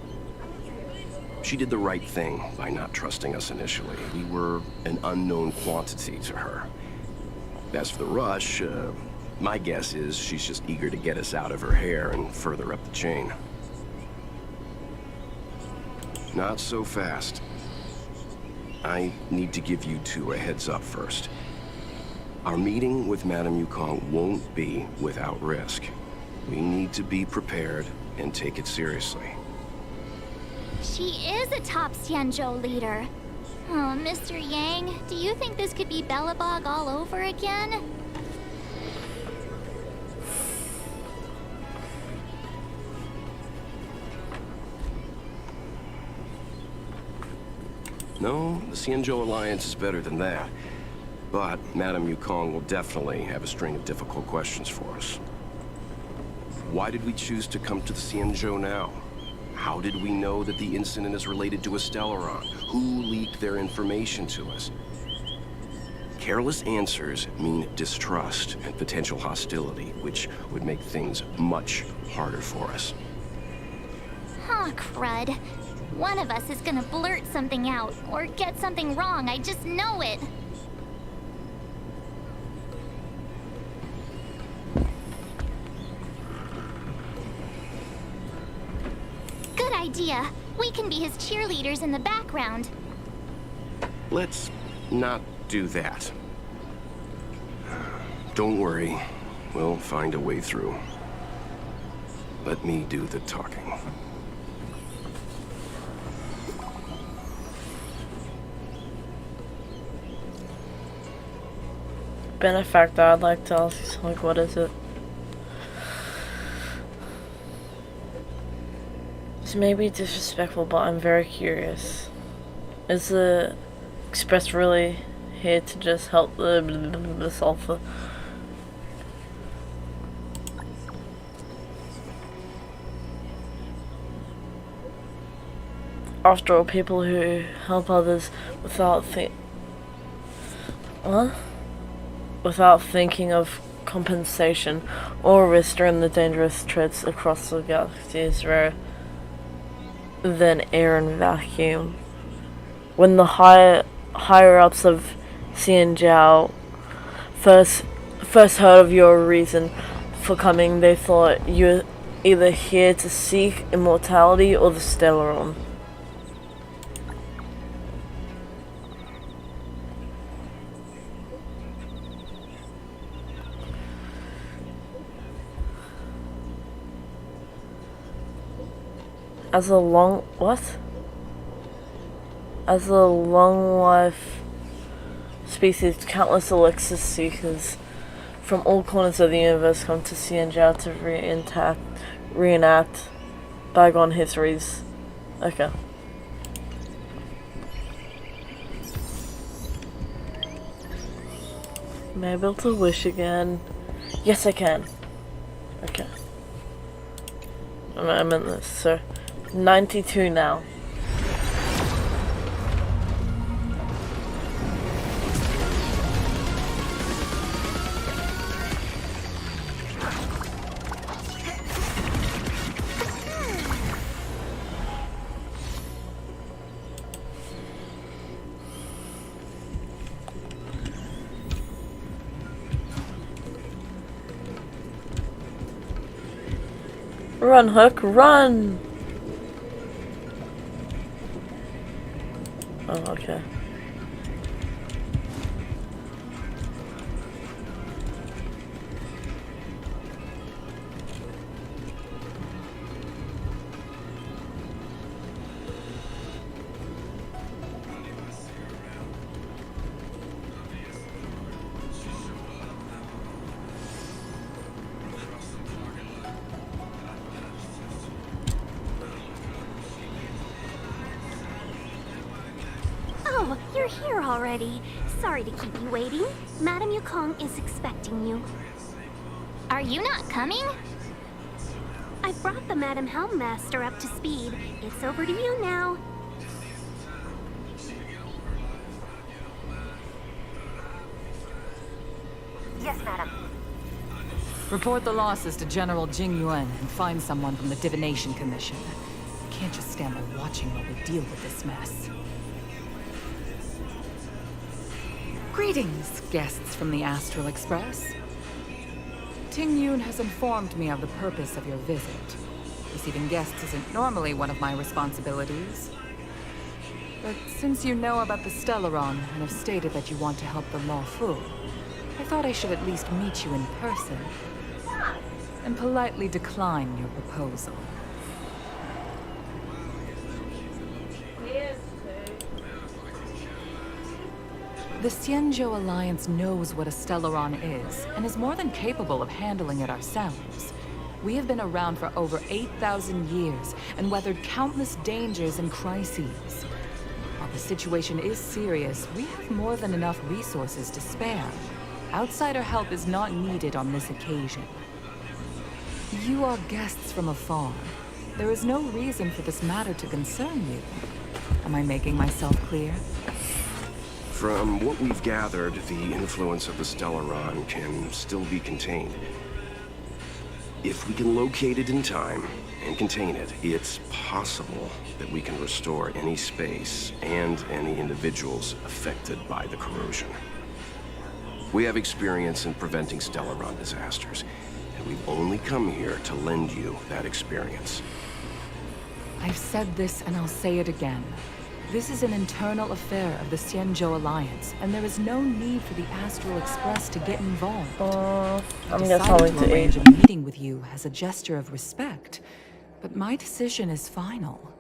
She did the right thing by not trusting us initially. We were an unknown quantity to her. As for the rush, my guess is she's just eager to get us out of her hair and further up the chain. Not so fast. I need to give you 2 a heads up first. Our meeting with Madame Yukong won't be without risk. We need to be prepared and take it seriously. She is a top Xianzhou leader. Oh, Mr. Yang, do you think this could be Belobog all over again? No, the Xianzhou Alliance is better than that. But Madame Yukong will definitely have a string of difficult questions for us. Why did we choose to come to the Xianzhou now? How did we know that the incident is related to a Stellaron? Who leaked their information to us? Careless answers mean distrust and potential hostility, which would make things much harder for us. Huh, crud. One of us is gonna blurt something out, or get something wrong, I just know it. Good idea. We can be his cheerleaders in the background. Let's not do that. Don't worry. We'll find a way through. Let me do the talking. Benefactor, I'd like to ask, like, what is it? This may be disrespectful, but I'm very curious. Is the Express really here to just help the sulfur? After all, people who help others without without thinking of compensation or risk during the dangerous trips across the galaxy is rarer than air and vacuum. When the higher-ups of Xianzhou first heard of your reason for coming, they thought you were either here to seek immortality or the Stellaron. As a long life species, countless elixir seekers from all corners of the universe come to Xianzhou to reenact bygone histories. Okay. Am I able to wish again? Yes, I can. Okay. I'm in this, so 92 now. Run, Hook, run! Oh, okay. Oh, you're here already. Sorry to keep you waiting. Madame Yukong is expecting you. Are you not coming? I brought the Madame Helmmaster up to speed. It's over to you now. Yes, madam. Report the losses to General Jing Yuan and find someone from the Divination Commission. I can't just stand there watching while we deal with this mess. Greetings, guests from the Astral Express. Ting Yun has informed me of the purpose of your visit. Receiving guests isn't normally one of my responsibilities. But since you know about the Stellaron and have stated that you want to help the Lawfu, I thought I should at least meet you in person and politely decline your proposal. The Xianzhou Alliance knows what a Stellaron is, and is more than capable of handling it ourselves. We have been around for over 8,000 years, and weathered countless dangers and crises. While the situation is serious, we have more than enough resources to spare. Outsider help is not needed on this occasion. You are guests from afar. There is no reason for this matter to concern you. Am I making myself clear? From what we've gathered, the influence of the Stellaron can still be contained. If we can locate it in time and contain it, it's possible that we can restore any space and any individuals affected by the corrosion. We have experience in preventing Stellaron disasters, and we've only come here to lend you that experience. I've said this and I'll say it again. This is an internal affair of the Xianzhou Alliance, and there is no need for the Astral Express to get involved. I decided to arrange a meeting with you as a gesture of respect, but my decision is final.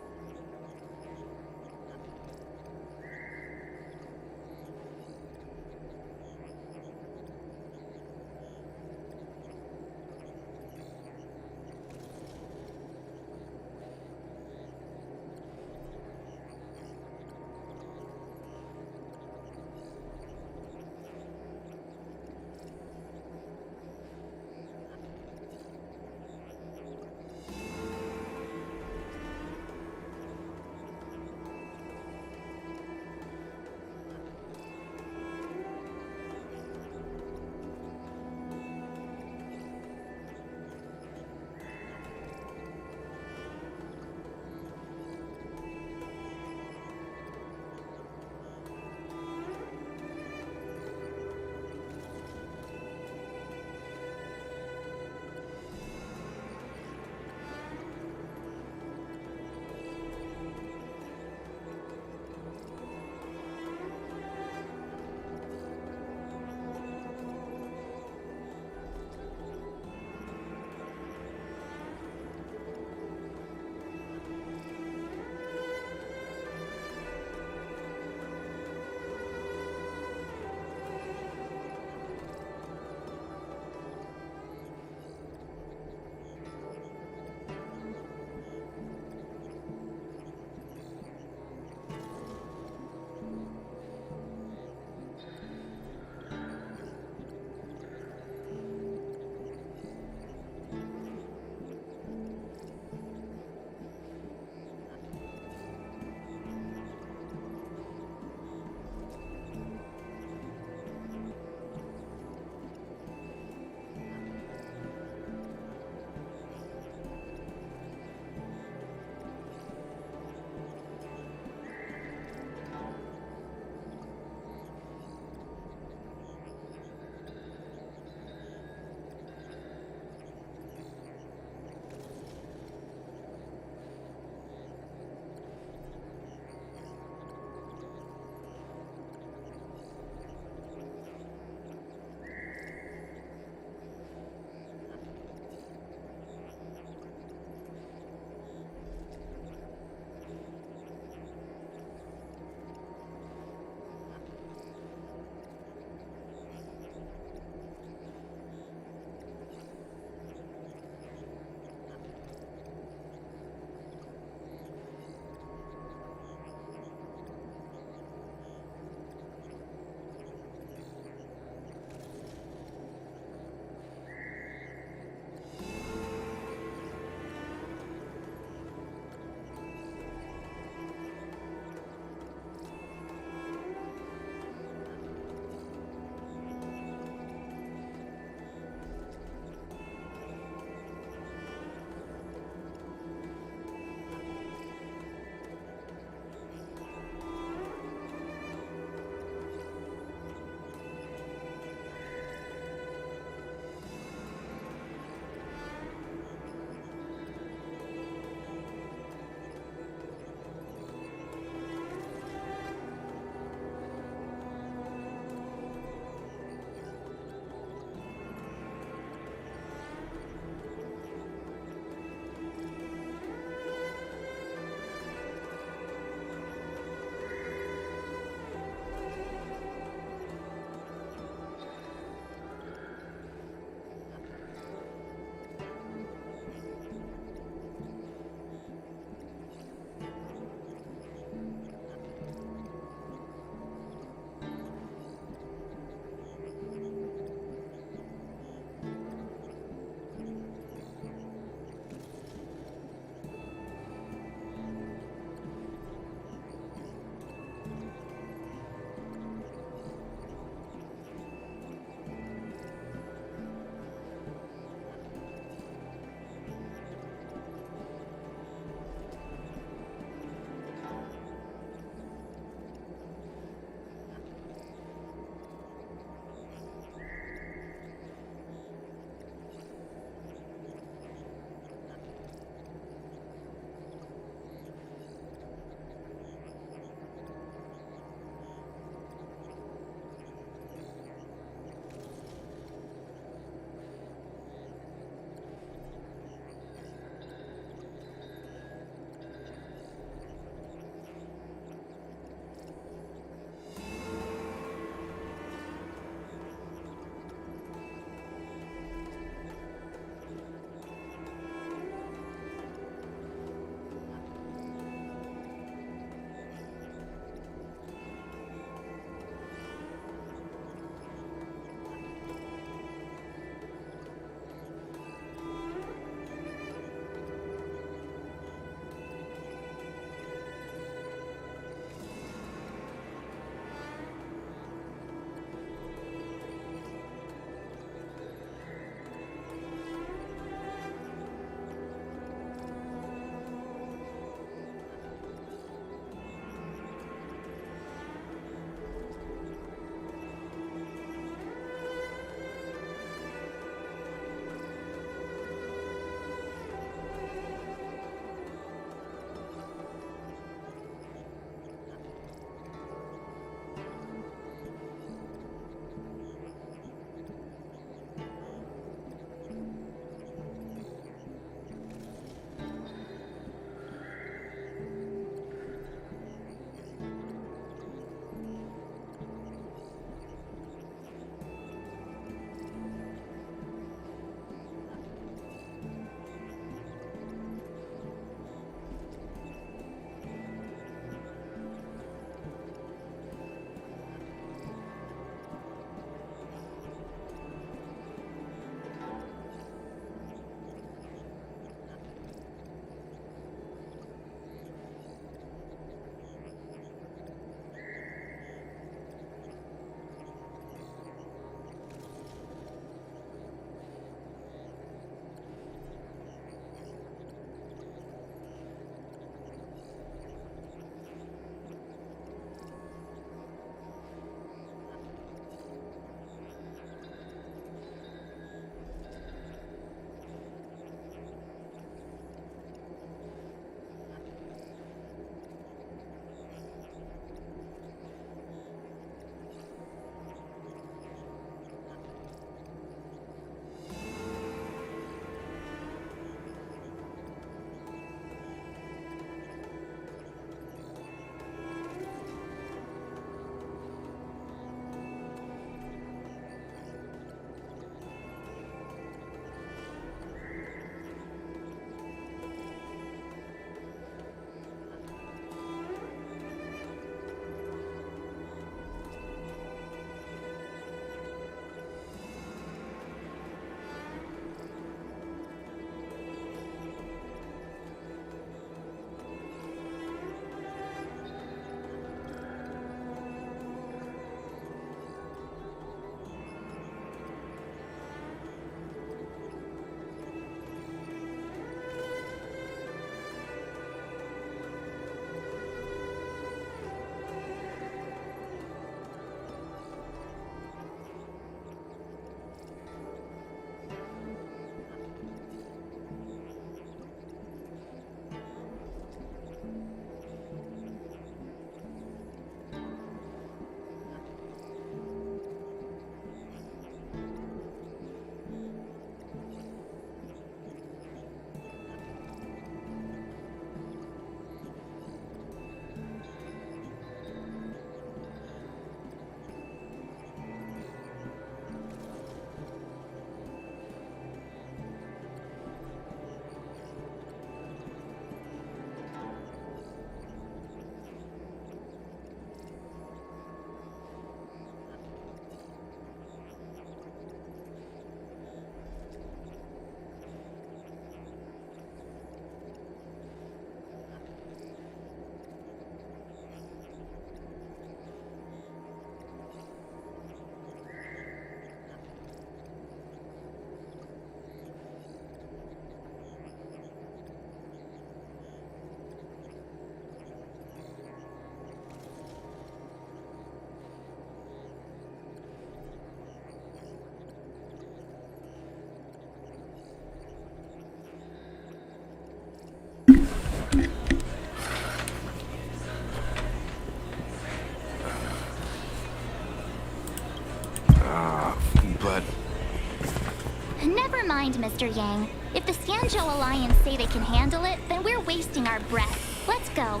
Never mind, Mr. Yang. If the Xianzhou Alliance say they can handle it, then we're wasting our breath. Let's go.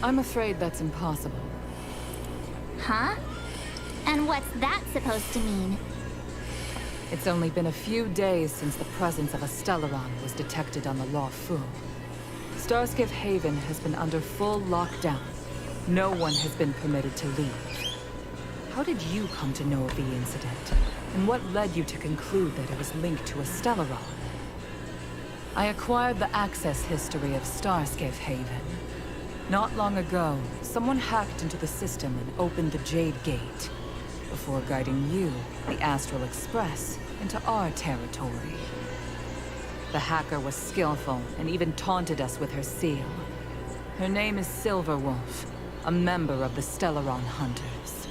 I'm afraid that's impossible. Huh? And what's that supposed to mean? It's only been a few days since the presence of a Stellaron was detected on the Luofu. Starskiff Haven has been under full lockdown. No one has been permitted to leave. How did you come to know of the incident? And what led you to conclude that it was linked to a Stellaron? I acquired the access history of Starskiff Haven. Not long ago, someone hacked into the system and opened the Jade Gate, before guiding you, the Astral Express, into our territory. The hacker was skillful and even taunted us with her seal. Her name is Silverwolf, a member of the Stellaron Hunters.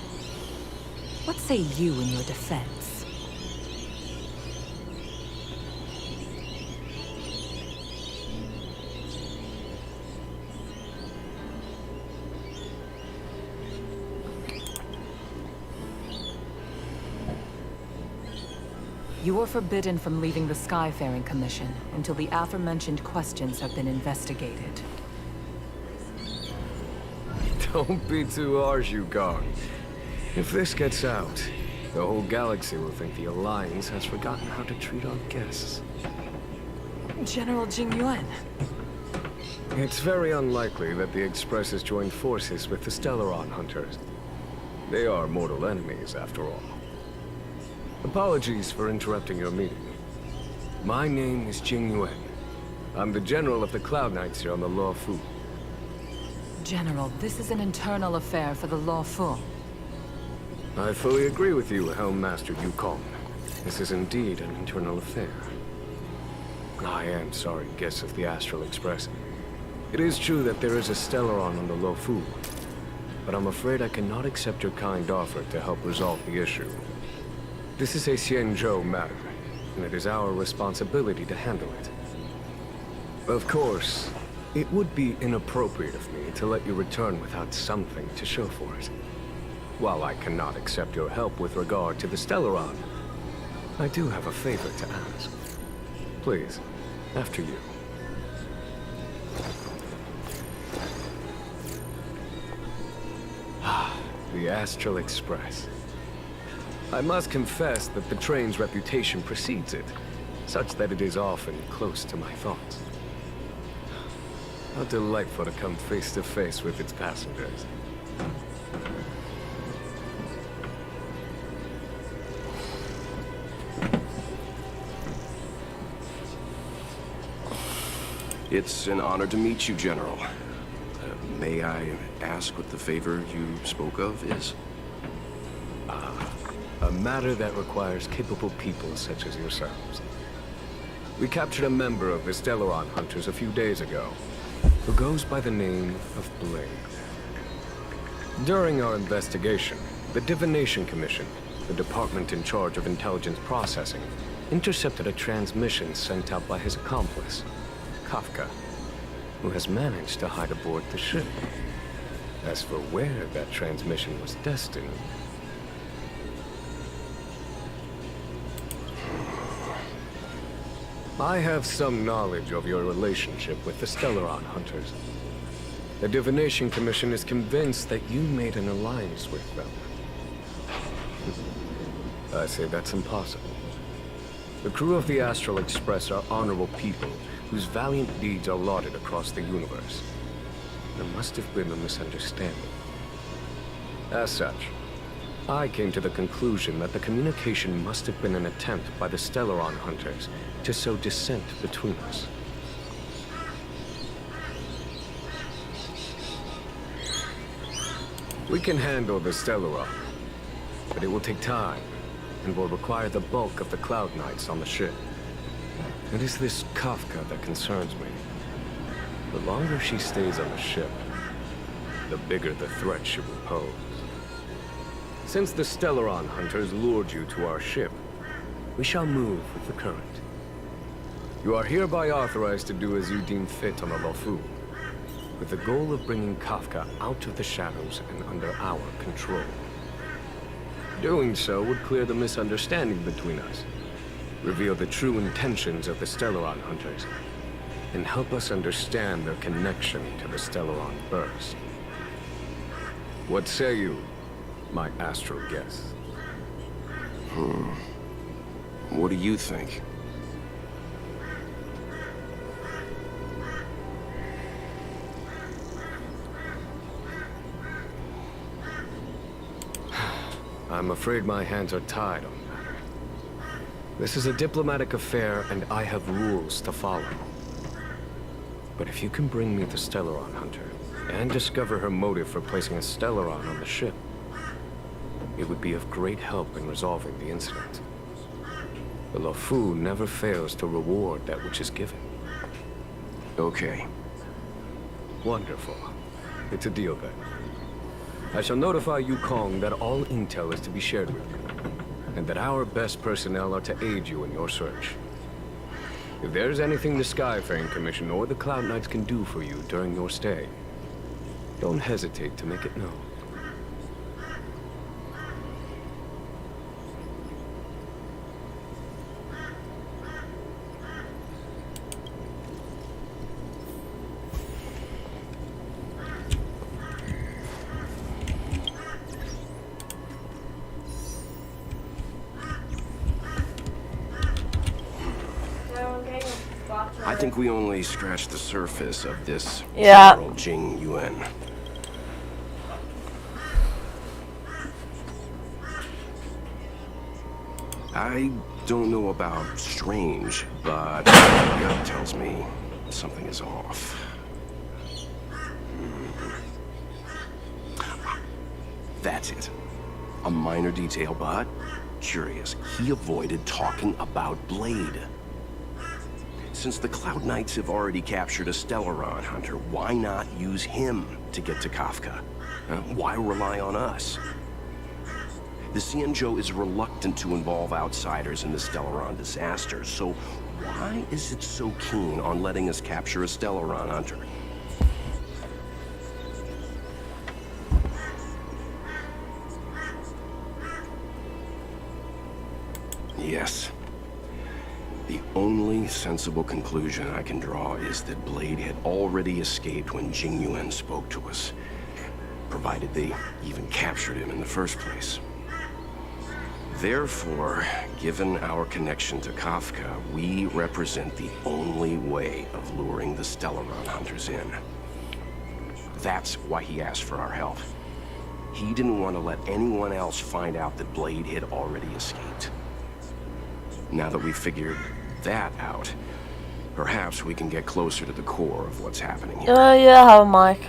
What say you in your defense? You are forbidden from leaving the Skyfaring Commission until the aforementioned questions have been investigated. Don't be too harsh, Yukong. If this gets out, the whole galaxy will think the Alliance has forgotten how to treat our guests. General Jingyuan. It's very unlikely that the Express has joined forces with the Stellaron Hunters. They are mortal enemies, after all. Apologies for interrupting your meeting. My name is Jingyuan. I'm the General of the Cloud Knights here on the Luofu. General, this is an internal affair for the Luofu. I fully agree with you, Helm Master Yukong. This is indeed an internal affair. I am sorry, guests of the Astral Express. It is true that there is a Stellaron on the Luofu, but I'm afraid I cannot accept your kind offer to help resolve the issue. This is a Xianzhou matter, and it is our responsibility to handle it. Of course, it would be inappropriate of me to let you return without something to show for it. While I cannot accept your help with regard to the Stellaron, I do have a favor to ask. Please, after you. The Astral Express. I must confess that the train's reputation precedes it, such that it is often close to my thoughts. How delightful to come face to face with its passengers. It's an honor to meet you, General. May I ask what the favor you spoke of is? A matter that requires capable people such as yourselves. We captured a member of the Stellaron Hunters a few days ago, who goes by the name of Blade. During our investigation, the Divination Commission, the department in charge of intelligence processing, intercepted a transmission sent out by his accomplice, Kafka, who has managed to hide aboard the ship. As for where that transmission was destined, I have some knowledge of your relationship with the Stellaron Hunters. The Divination Commission is convinced that you made an alliance with them. I say that's impossible. The crew of the Astral Express are honorable people whose valiant deeds are lauded across the universe. There must have been a misunderstanding. As such, I came to the conclusion that the communication must have been an attempt by the Stellaron Hunters to sow dissent between us. We can handle the Stellaron, but it will take time and will require the bulk of the Cloud Knights on the ship. It is this Kafka that concerns me. The longer she stays on the ship, the bigger the threat she will pose. Since the Stellaron Hunters lured you to our ship, we shall move with the current. You are hereby authorized to do as you deem fit on the Luofu, with the goal of bringing Kafka out of the shadows and under our control. Doing so would clear the misunderstanding between us, reveal the true intentions of the Stellaron hunters, and help us understand their connection to the Stellaron burst. What say you, my astral guest? What do you think? I'm afraid my hands are tied on the matter. This is a diplomatic affair, and I have rules to follow. But if you can bring me the Stellaron hunter, and discover her motive for placing a Stellaron on the ship, it would be of great help in resolving the incident. The Lafu never fails to reward that which is given. Okay. Wonderful. It's a deal then. I shall notify Yukong that all intel is to be shared with you, and that our best personnel are to aid you in your search. If there's anything the Skyfaring Commission or the Cloud Knights can do for you during your stay, don't hesitate to make it known. I think we only scratched the surface of this Yeah. Jing Yuan. I don't know about strange, but my gut tells me something is off. That's it. A minor detail, but curious. He avoided talking about Blade. Since the Cloud Knights have already captured a Stellaron hunter, why not use him to get to Kafka? Why rely on us? The Xianzhou is reluctant to involve outsiders in the Stellaron disaster, so why is it so keen on letting us capture a Stellaron hunter? Yes. The only sensible conclusion I can draw is that Blade had already escaped when Jing Yuan spoke to us, provided they even captured him in the first place. Therefore, given our connection to Kafka, we represent the only way of luring the Stellaron hunters in. That's why he asked for our help. He didn't want to let anyone else find out that Blade had already escaped. Now that we've figured that out, perhaps we can get closer to the core of what's happening here. Yeah, I have a mic.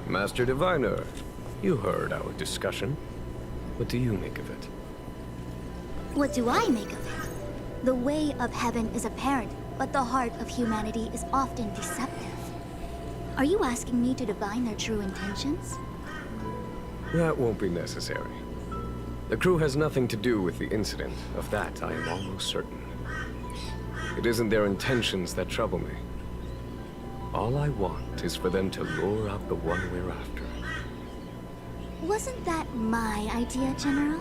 Master Diviner, you heard our discussion. What do you make of it? What do I make of it? The way of heaven is apparent, but the heart of humanity is often deceptive. Are you asking me to divine their true intentions? That won't be necessary. The crew has nothing to do with the incident. Of that, I am almost certain. It isn't their intentions that trouble me. All I want is for them to lure out the one we're after. Wasn't that my idea, General?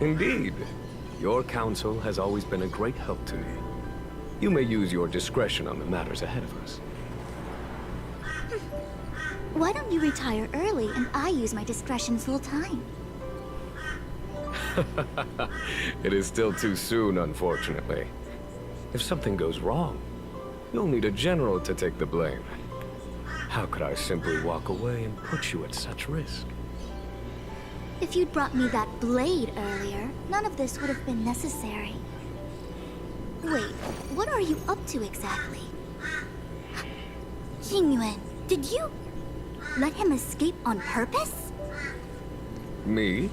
Indeed. Your counsel has always been a great help to me. You may use your discretion on the matters ahead of us. Why don't you retire early and I use my discretion full time? It is still too soon, unfortunately. If something goes wrong, you'll need a general to take the blame. How could I simply walk away and put you at such risk? If you'd brought me that blade earlier, none of this would have been necessary. Wait, what are you up to exactly? Jingyuan, did you let him escape on purpose? Me?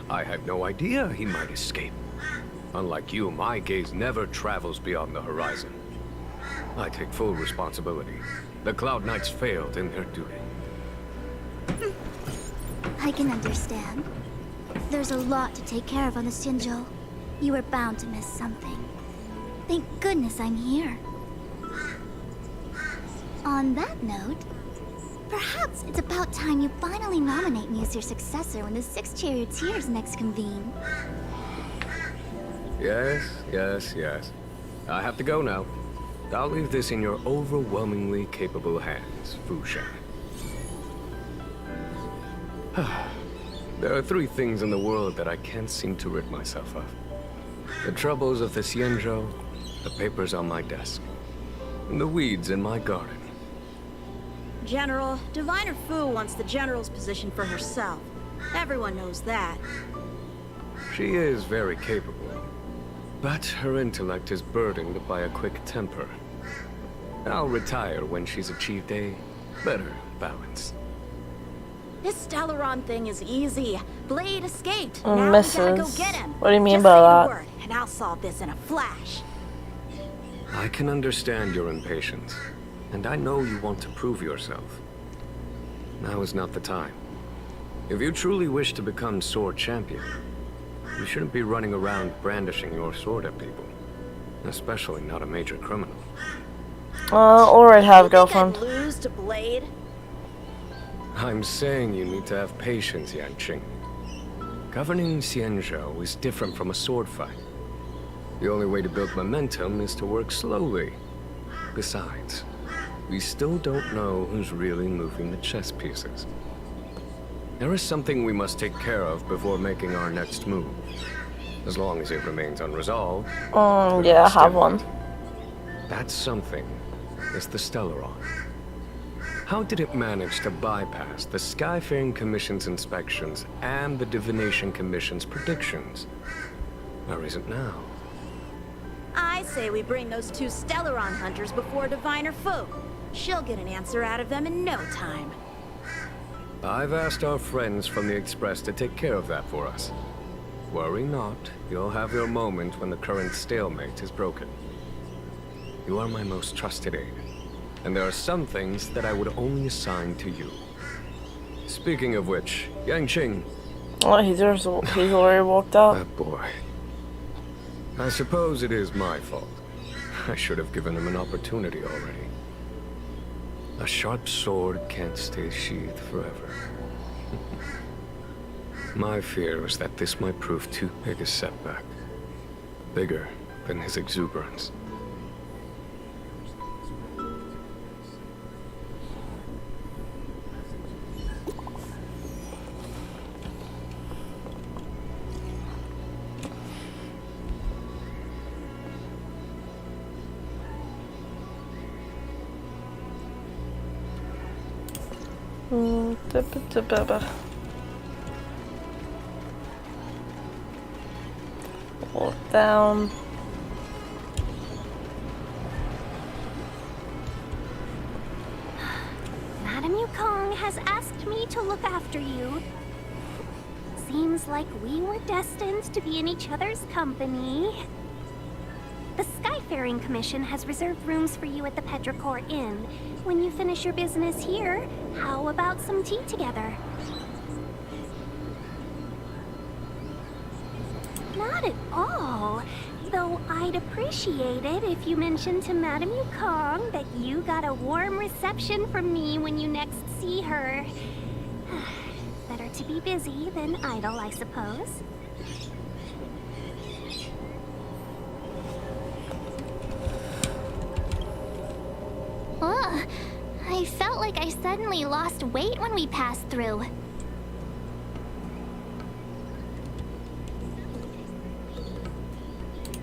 I had no idea he might escape. Unlike you, my gaze never travels beyond the horizon. I take full responsibility. The Cloud Knights failed in their duty. I can understand. There's a lot to take care of on the Xinzhou. You were bound to miss something. Thank goodness I'm here. On that note, perhaps it's about time you finally nominate me as your successor when the 6 charioteers next convene. Yes. I have to go now. I'll leave this in your overwhelmingly capable hands, Fu Shan. There are 3 things in the world that I can't seem to rid myself of. The troubles of the Xianzhou, the papers on my desk, and the weeds in my garden. General, Diviner Fu wants the General's position for herself. Everyone knows that. She is very capable, but her intellect is burdened by a quick temper. I'll retire when she's achieved a better balance. This Stellaron thing is easy. Blade escaped. Oh, now missus. we gotta go get him. What do you mean Just by say that? the word, and I'll solve this in a flash. I can understand your impatience, and I know you want to prove yourself. Now is not the time. If you truly wish to become sword champion, you shouldn't be running around brandishing your sword at people. Especially not a major criminal. Alright, have a girlfriend. I'd lose to Blade? I'm saying you need to have patience, Yanqing. Governing Xianzhou is different from a sword fight. The only way to build momentum is to work slowly. Besides, we still don't know who's really moving the chess pieces. There is something we must take care of before making our next move. As long as it remains unresolved. Yeah, I have one. That something is the Stellaron. How did it manage to bypass the Skyfaring Commission's inspections and the Divination Commission's predictions? Where is it now? I say we bring those 2 Stellaron hunters before Diviner Fu. She'll get an answer out of them in no time. I've asked our friends from the Express to take care of that for us. Worry not, you'll have your moment when the current stalemate is broken. You are my most trusted aide, and there are some things that I would only assign to you. Speaking of which, Yanqing. Oh, he's already walked out. That boy. I suppose it is my fault. I should have given him an opportunity already. A sharp sword can't stay sheathed forever. My fear is that this might prove too big a setback. Bigger than his exuberance. Walk down. Madame Yukong has asked me to look after you. Seems like we were destined to be in each other's company. The Skyfaring Commission has reserved rooms for you at the Petrichor Inn. When you finish your business here, how about some tea together? Not at all. Though I'd appreciate it if you mentioned to Madame Yukong that you got a warm reception from me when you next see her. Better to be busy than idle, I suppose. Ugh, I felt like I suddenly lost weight when we passed through.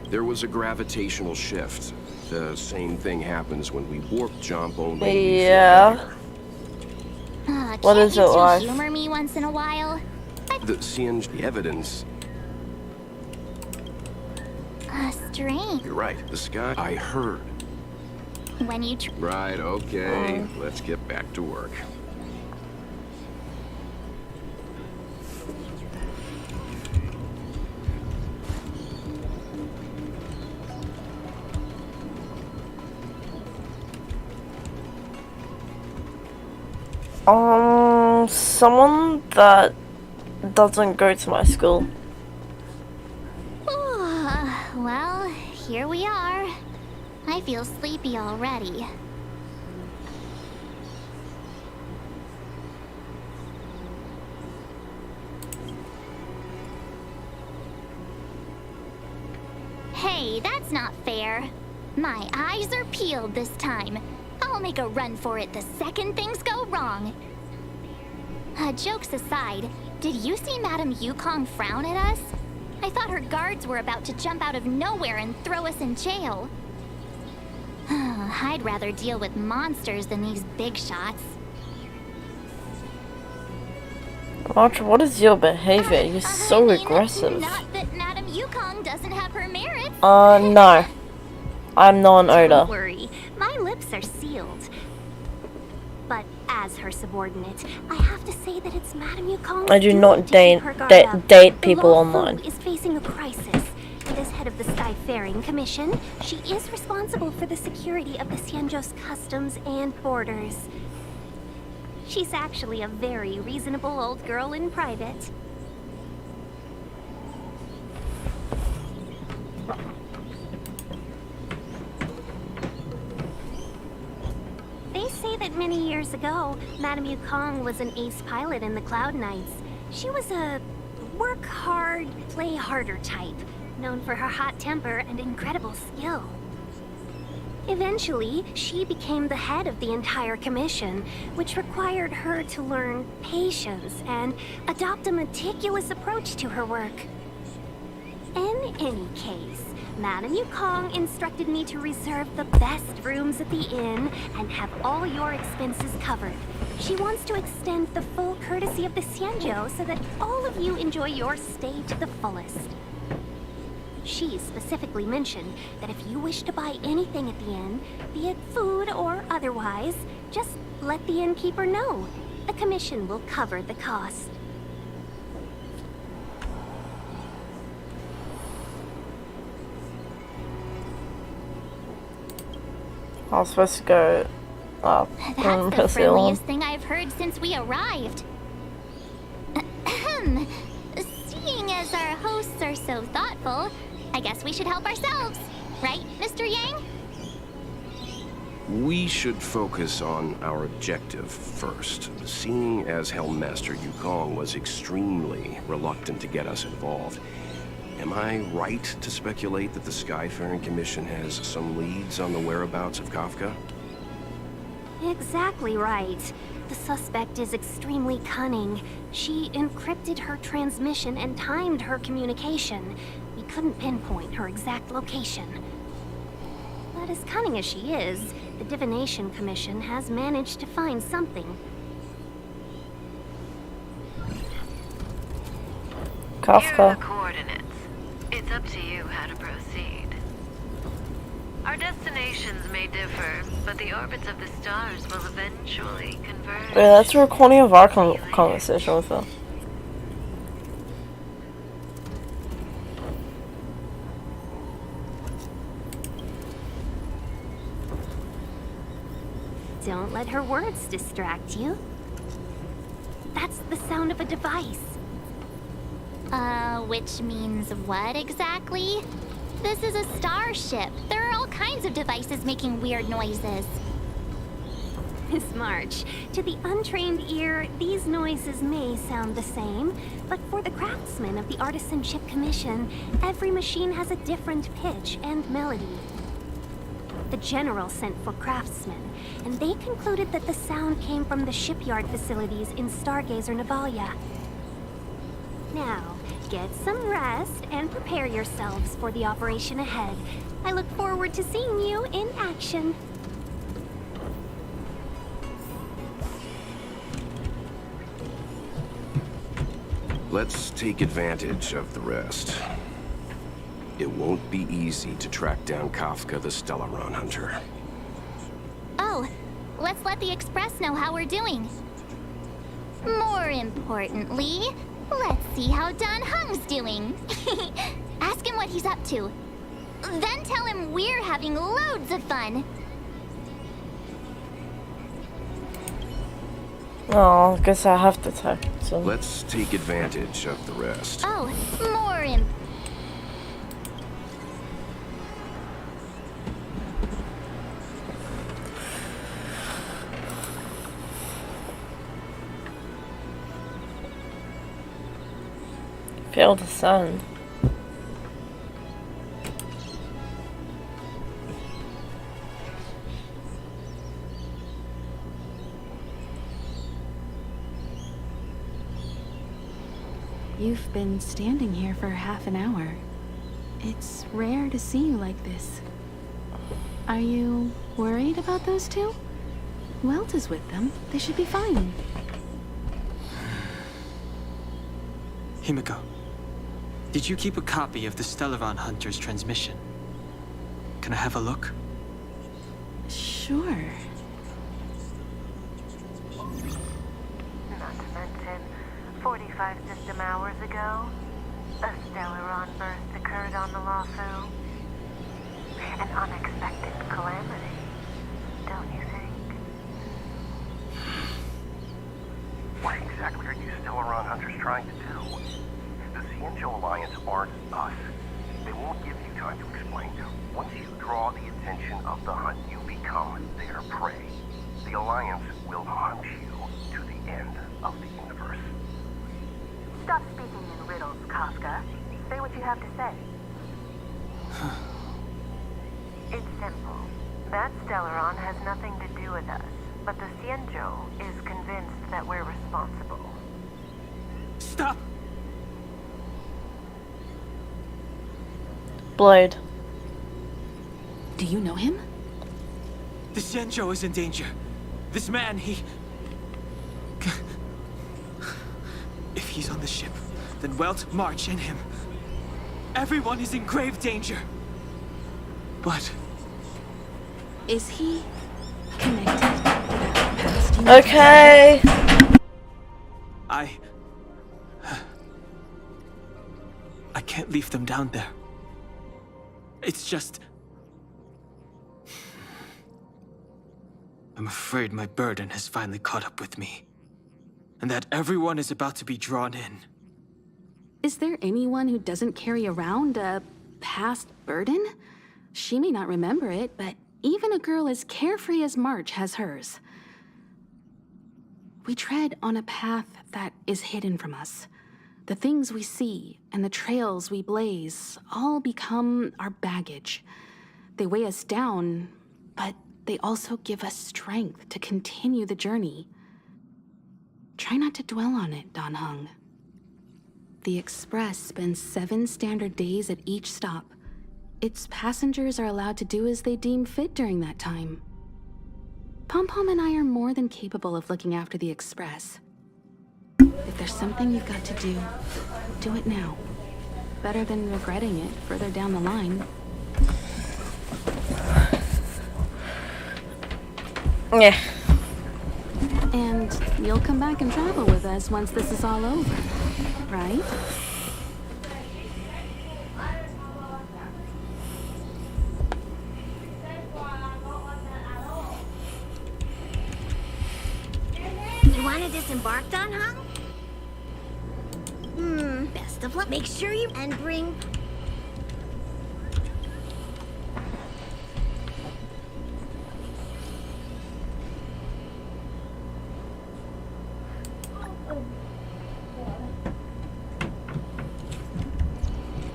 There was a gravitational shift. The same thing happens when we warp jump only. Yeah. What is it like? Humor me once in a while. The CNG evidence. Strange. You're right. The sky. I heard. When you Right, okay. Let's get back to work. Someone that doesn't go to my school. Well, here we are. I feel sleepy already. Hey, that's not fair. My eyes are peeled this time. I'll make a run for it the second things go wrong. Jokes aside, did you see Madame Yukong frown at us? I thought her guards were about to jump out of nowhere and throw us in jail. I'd rather deal with monsters than these big shots. March, what is your behavior? You're so aggressive. Not that Madame Yukong doesn't have her merits. No. I'm non-odor. Don't worry, my lips are sealed. But as her subordinate, I have to say that it's Madame Yukong. I do not date people online. Is facing a crisis, and as head of the Skyfaring Commission, she is responsible for the security of the Xianzhou's customs and borders. She's actually a very reasonable old girl in private. They say that many years ago, Madame Yukong was an ace pilot in the Cloud Knights. She was a work hard, play harder type, known for her hot temper and incredible skill. Eventually, she became the head of the entire commission, which required her to learn patience and adopt a meticulous approach to her work. In any case, Madame Yukong instructed me to reserve the best rooms at the inn and have all your expenses covered. She wants to extend the full courtesy of the Xianzhou so that all of you enjoy your stay to the fullest. She specifically mentioned that if you wish to buy anything at the inn, be it food or otherwise, just let the innkeeper know. The commission will cover the cost. I was supposed to go up That's the friendliest thing I've heard since we arrived. Ahem. Seeing as our hosts are so thoughtful, I guess we should help ourselves. Right, Mr. Yang? We should focus on our objective first. Seeing as Helmmaster Yukong was extremely reluctant to get us involved, am I right to speculate that the Skyfaring Commission has some leads on the whereabouts of Kafka? Exactly right. The suspect is extremely cunning. She encrypted her transmission and timed her communication. We couldn't pinpoint her exact location. But as cunning as she is, the Divination Commission has managed to find something. Here are Kafka. the coordinates. It's up to you how to proceed. Our destinations may differ, but the orbits of the stars will eventually converge. Wait, that's a recording of our conversation with her. Don't let her words distract you. That's the sound of a device. Which means what exactly? This is a starship. There are all kinds of devices making weird noises. Miss March, to the untrained ear, these noises may sound the same, but for the craftsmen of the Artisanship Commission, every machine has a different pitch and melody. The General sent for craftsmen, and they concluded that the sound came from the shipyard facilities in Stargazer Navalia. Now, get some rest and prepare yourselves for the operation ahead. I look forward to seeing you in action. Let's take advantage of the rest. It won't be easy to track down Kafka the Stellaron Hunter. Oh, let's let the Express know how we're doing. More importantly, let's see how Don Hung's doing. Ask him what he's up to. Then tell him we're having loads of fun. Oh, I guess I have to talk to him. Let's take advantage of the rest. Oh, more imp. Feel the sun. You've been standing here for half an hour. It's rare to see you like this. Are you worried about those two? Who else is with them? They should be fine. Himiko, did you keep a copy of the Stellaron Hunter's transmission? Can I have a look? Sure. Not to mention, 45 system hours ago, a Stellaron burst occurred on the Lafu. An unexpected calamity, don't you think? What exactly are you Stellaron Hunters trying to do? The Cienjo Alliance aren't us. They won't give you time to explain. Once you draw the attention of the hunt, you become their prey. The Alliance will hunt you to the end of the universe. Stop speaking in riddles, Kafka. Say what you have to say. It's simple. That Stellaron has nothing to do with us, but the Cienjo is convinced that we're responsible. Stop! Blade. Do you know him? The Xianzhou is in danger. This man, he... If he's on the ship, then Welt, March, and him. Everyone is in grave danger. But... Is he connected to that past you? Okay. I can't leave them down there. It's just... I'm afraid my burden has finally caught up with me. And that everyone is about to be drawn in. Is there anyone who doesn't carry around a past burden? She may not remember it, but even a girl as carefree as March has hers. We tread on a path that is hidden from us. The things we see and the trails we blaze all become our baggage. They weigh us down, but they also give us strength to continue the journey. Try not to dwell on it, Dan Heng. The Express spends 7 standard days at each stop. Its passengers are allowed to do as they deem fit during that time. Pom-Pom and I are more than capable of looking after the Express. If there's something you've got to do it now. Better than regretting it further down the line. Yeah. And you'll come back and travel with us once this is all over, right? You want to disembark, Dan Heng? Best of luck. Make sure you and bring...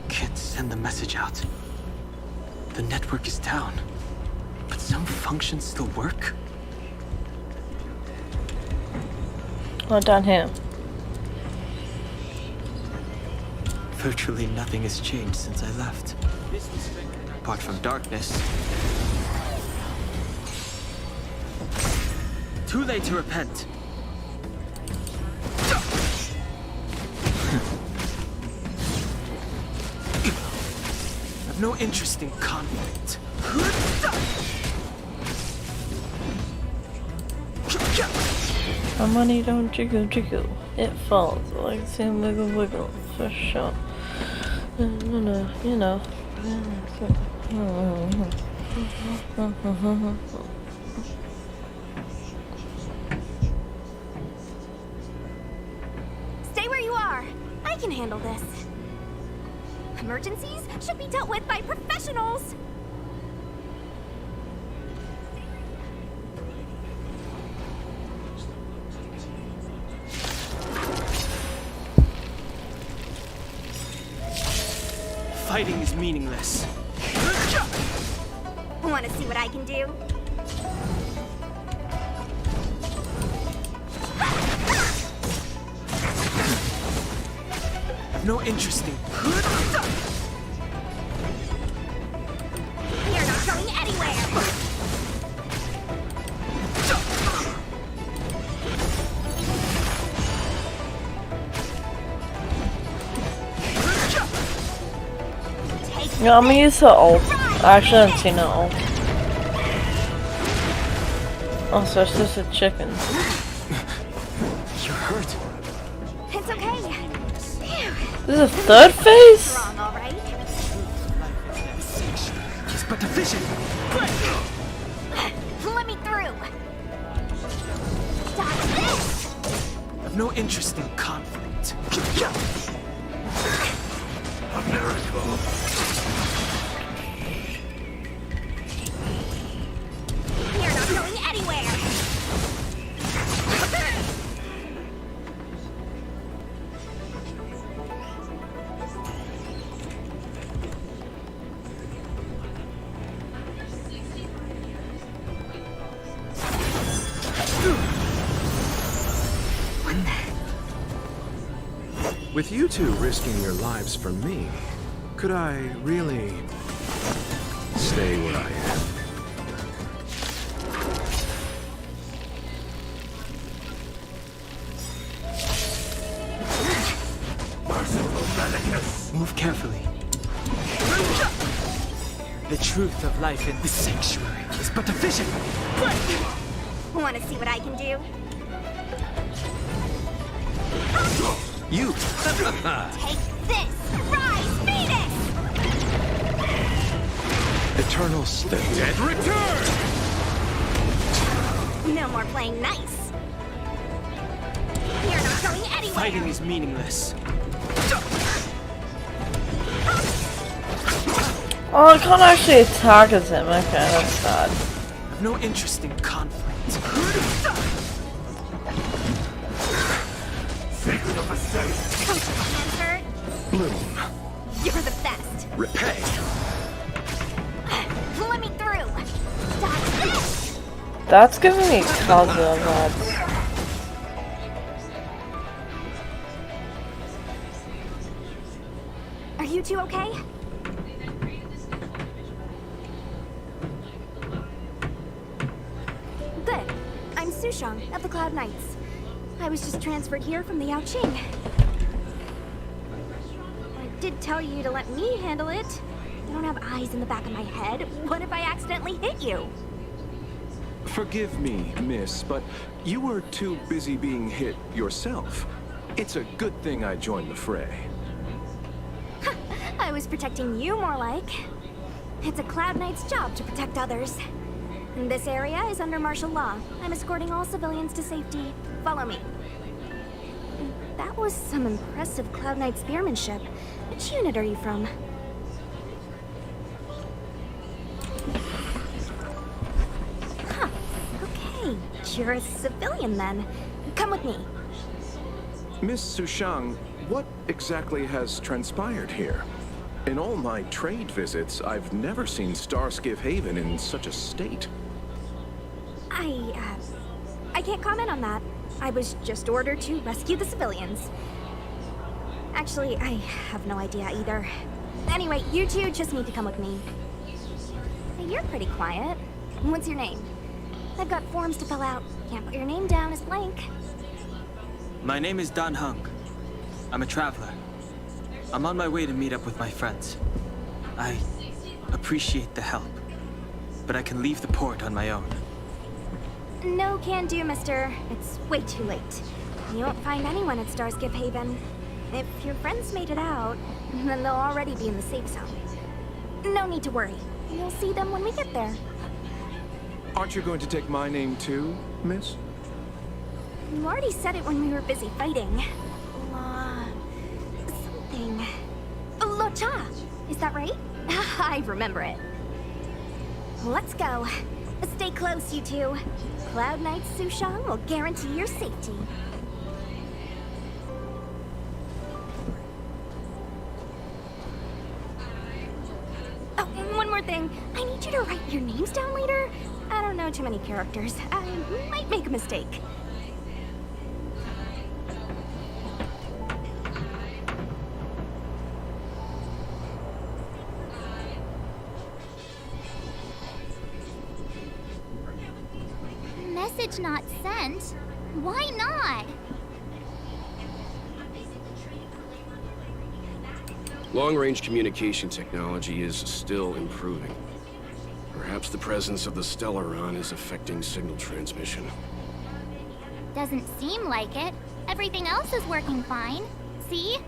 Can't send the message out. The network is down. But some functions still work? Oh, down here. Virtually nothing has changed since I left. Apart from darkness. Too late to repent. I've no interest in conflict. My money don't jiggle jiggle. It falls like Sam Wiggle Wiggle for sure. You know. Stay where you are. I can handle this. Emergencies should be dealt with by professionals. Fighting is meaningless. Want to see what I can do? No interest in. You're not going anywhere. Yeah, I'm gonna use the ult. I actually haven't seen the ult. Oh, so it's just a chicken. You're hurt. It's okay. This is a third phase? Wrong, all right? It's but a vision. Let me through. Dodge this. I've no interest in conflict. A miracle. You're not going anywhere. With you two risking your lives for me, could I really stay where I am? Move carefully. The truth of life in this sanctuary is but a vision. Want to see what I can do? You. Take this! Rise, Phoenix! Eternal state. Dead return! No more playing nice. You're not going anywhere. Fighting is meaningless. Oh, I can't actually attack as him. Okay, that's sad. I've no interest in conflict. Hands hurt? Bloom. You're the best. Repay. Let me through. Dodge this. That's giving me Kazuha vibes. Are you two okay? Good. I'm Sushang of the Cloud Knights. I was just transferred here from the Yaoqing. I did tell you to let me handle it. I don't have eyes in the back of my head. What if I accidentally hit you? Forgive me, miss, but you were too busy being hit yourself. It's a good thing I joined the fray. I was protecting you more like. It's a Cloud Knight's job to protect others. This area is under martial law. I'm escorting all civilians to safety. Follow me. That was some impressive Cloud Knight spearmanship. Which unit are you from? Huh. Okay. You're a civilian then. Come with me. Miss Sushang, what exactly has transpired here? In all my trade visits, I've never seen Starskiff Haven in such a state. I can't comment on that. I was just ordered to rescue the civilians. Actually, I have no idea either. Anyway, you two just need to come with me. Hey, you're pretty quiet. What's your name? I've got forms to fill out. Can't put your name down as blank. My name is Dan Hung. I'm a traveler. I'm on my way to meet up with my friends. I appreciate the help, but I can leave the port on my own. No can do, mister. It's way too late. You won't find anyone at Starskiff Haven. If your friends made it out, then they'll already be in the safe zone. No need to worry. You'll see them when we get there. Aren't you going to take my name too, miss? You already said it when we were busy fighting. something. Locha! Is that right? I remember it. Let's go. Stay close, you two. Cloud Knight's Sushang will guarantee your safety. Oh, and one more thing. I need you to write your names down later. I don't know too many characters. I might make a mistake. Message not sent? Why not? Long-range communication technology is still improving. Perhaps the presence of the Stellaron is affecting signal transmission. Doesn't seem like it. Everything else is working fine. See?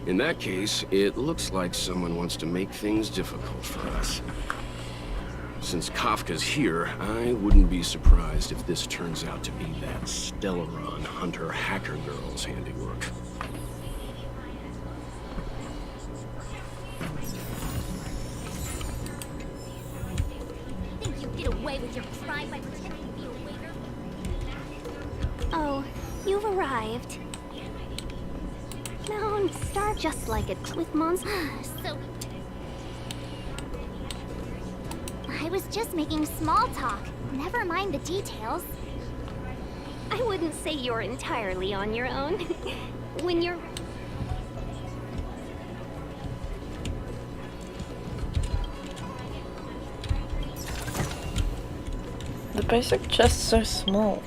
In that case, it looks like someone wants to make things difficult for us. Since Kafka's here, I wouldn't be surprised if this turns out to be that Stellaron hunter hacker girl's handiwork. Think you get away with your crime by pretending to be a waiter? Oh, you've arrived. No, start just like it with Mons. So... I was just making small talk. Never mind the details. I wouldn't say you're entirely on your own. When you're... The basic chest's so small.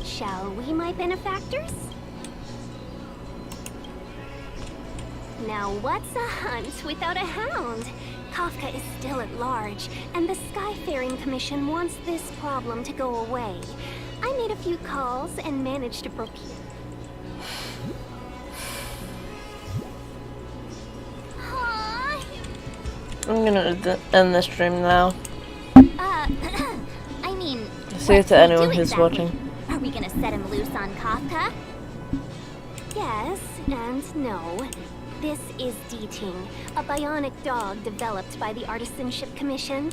Shall we, my benefactors? Now what's a hunt without a hound? Kafka is still at large, and the Skyfaring Commission wants this problem to go away. I made a few calls and managed to procure... I'm gonna end this stream now. I mean... See you to anyone who's watching. Are we gonna set him loose on Kafka? Yes, and no. This is D-Ting, a bionic dog developed by the Artisanship Commission.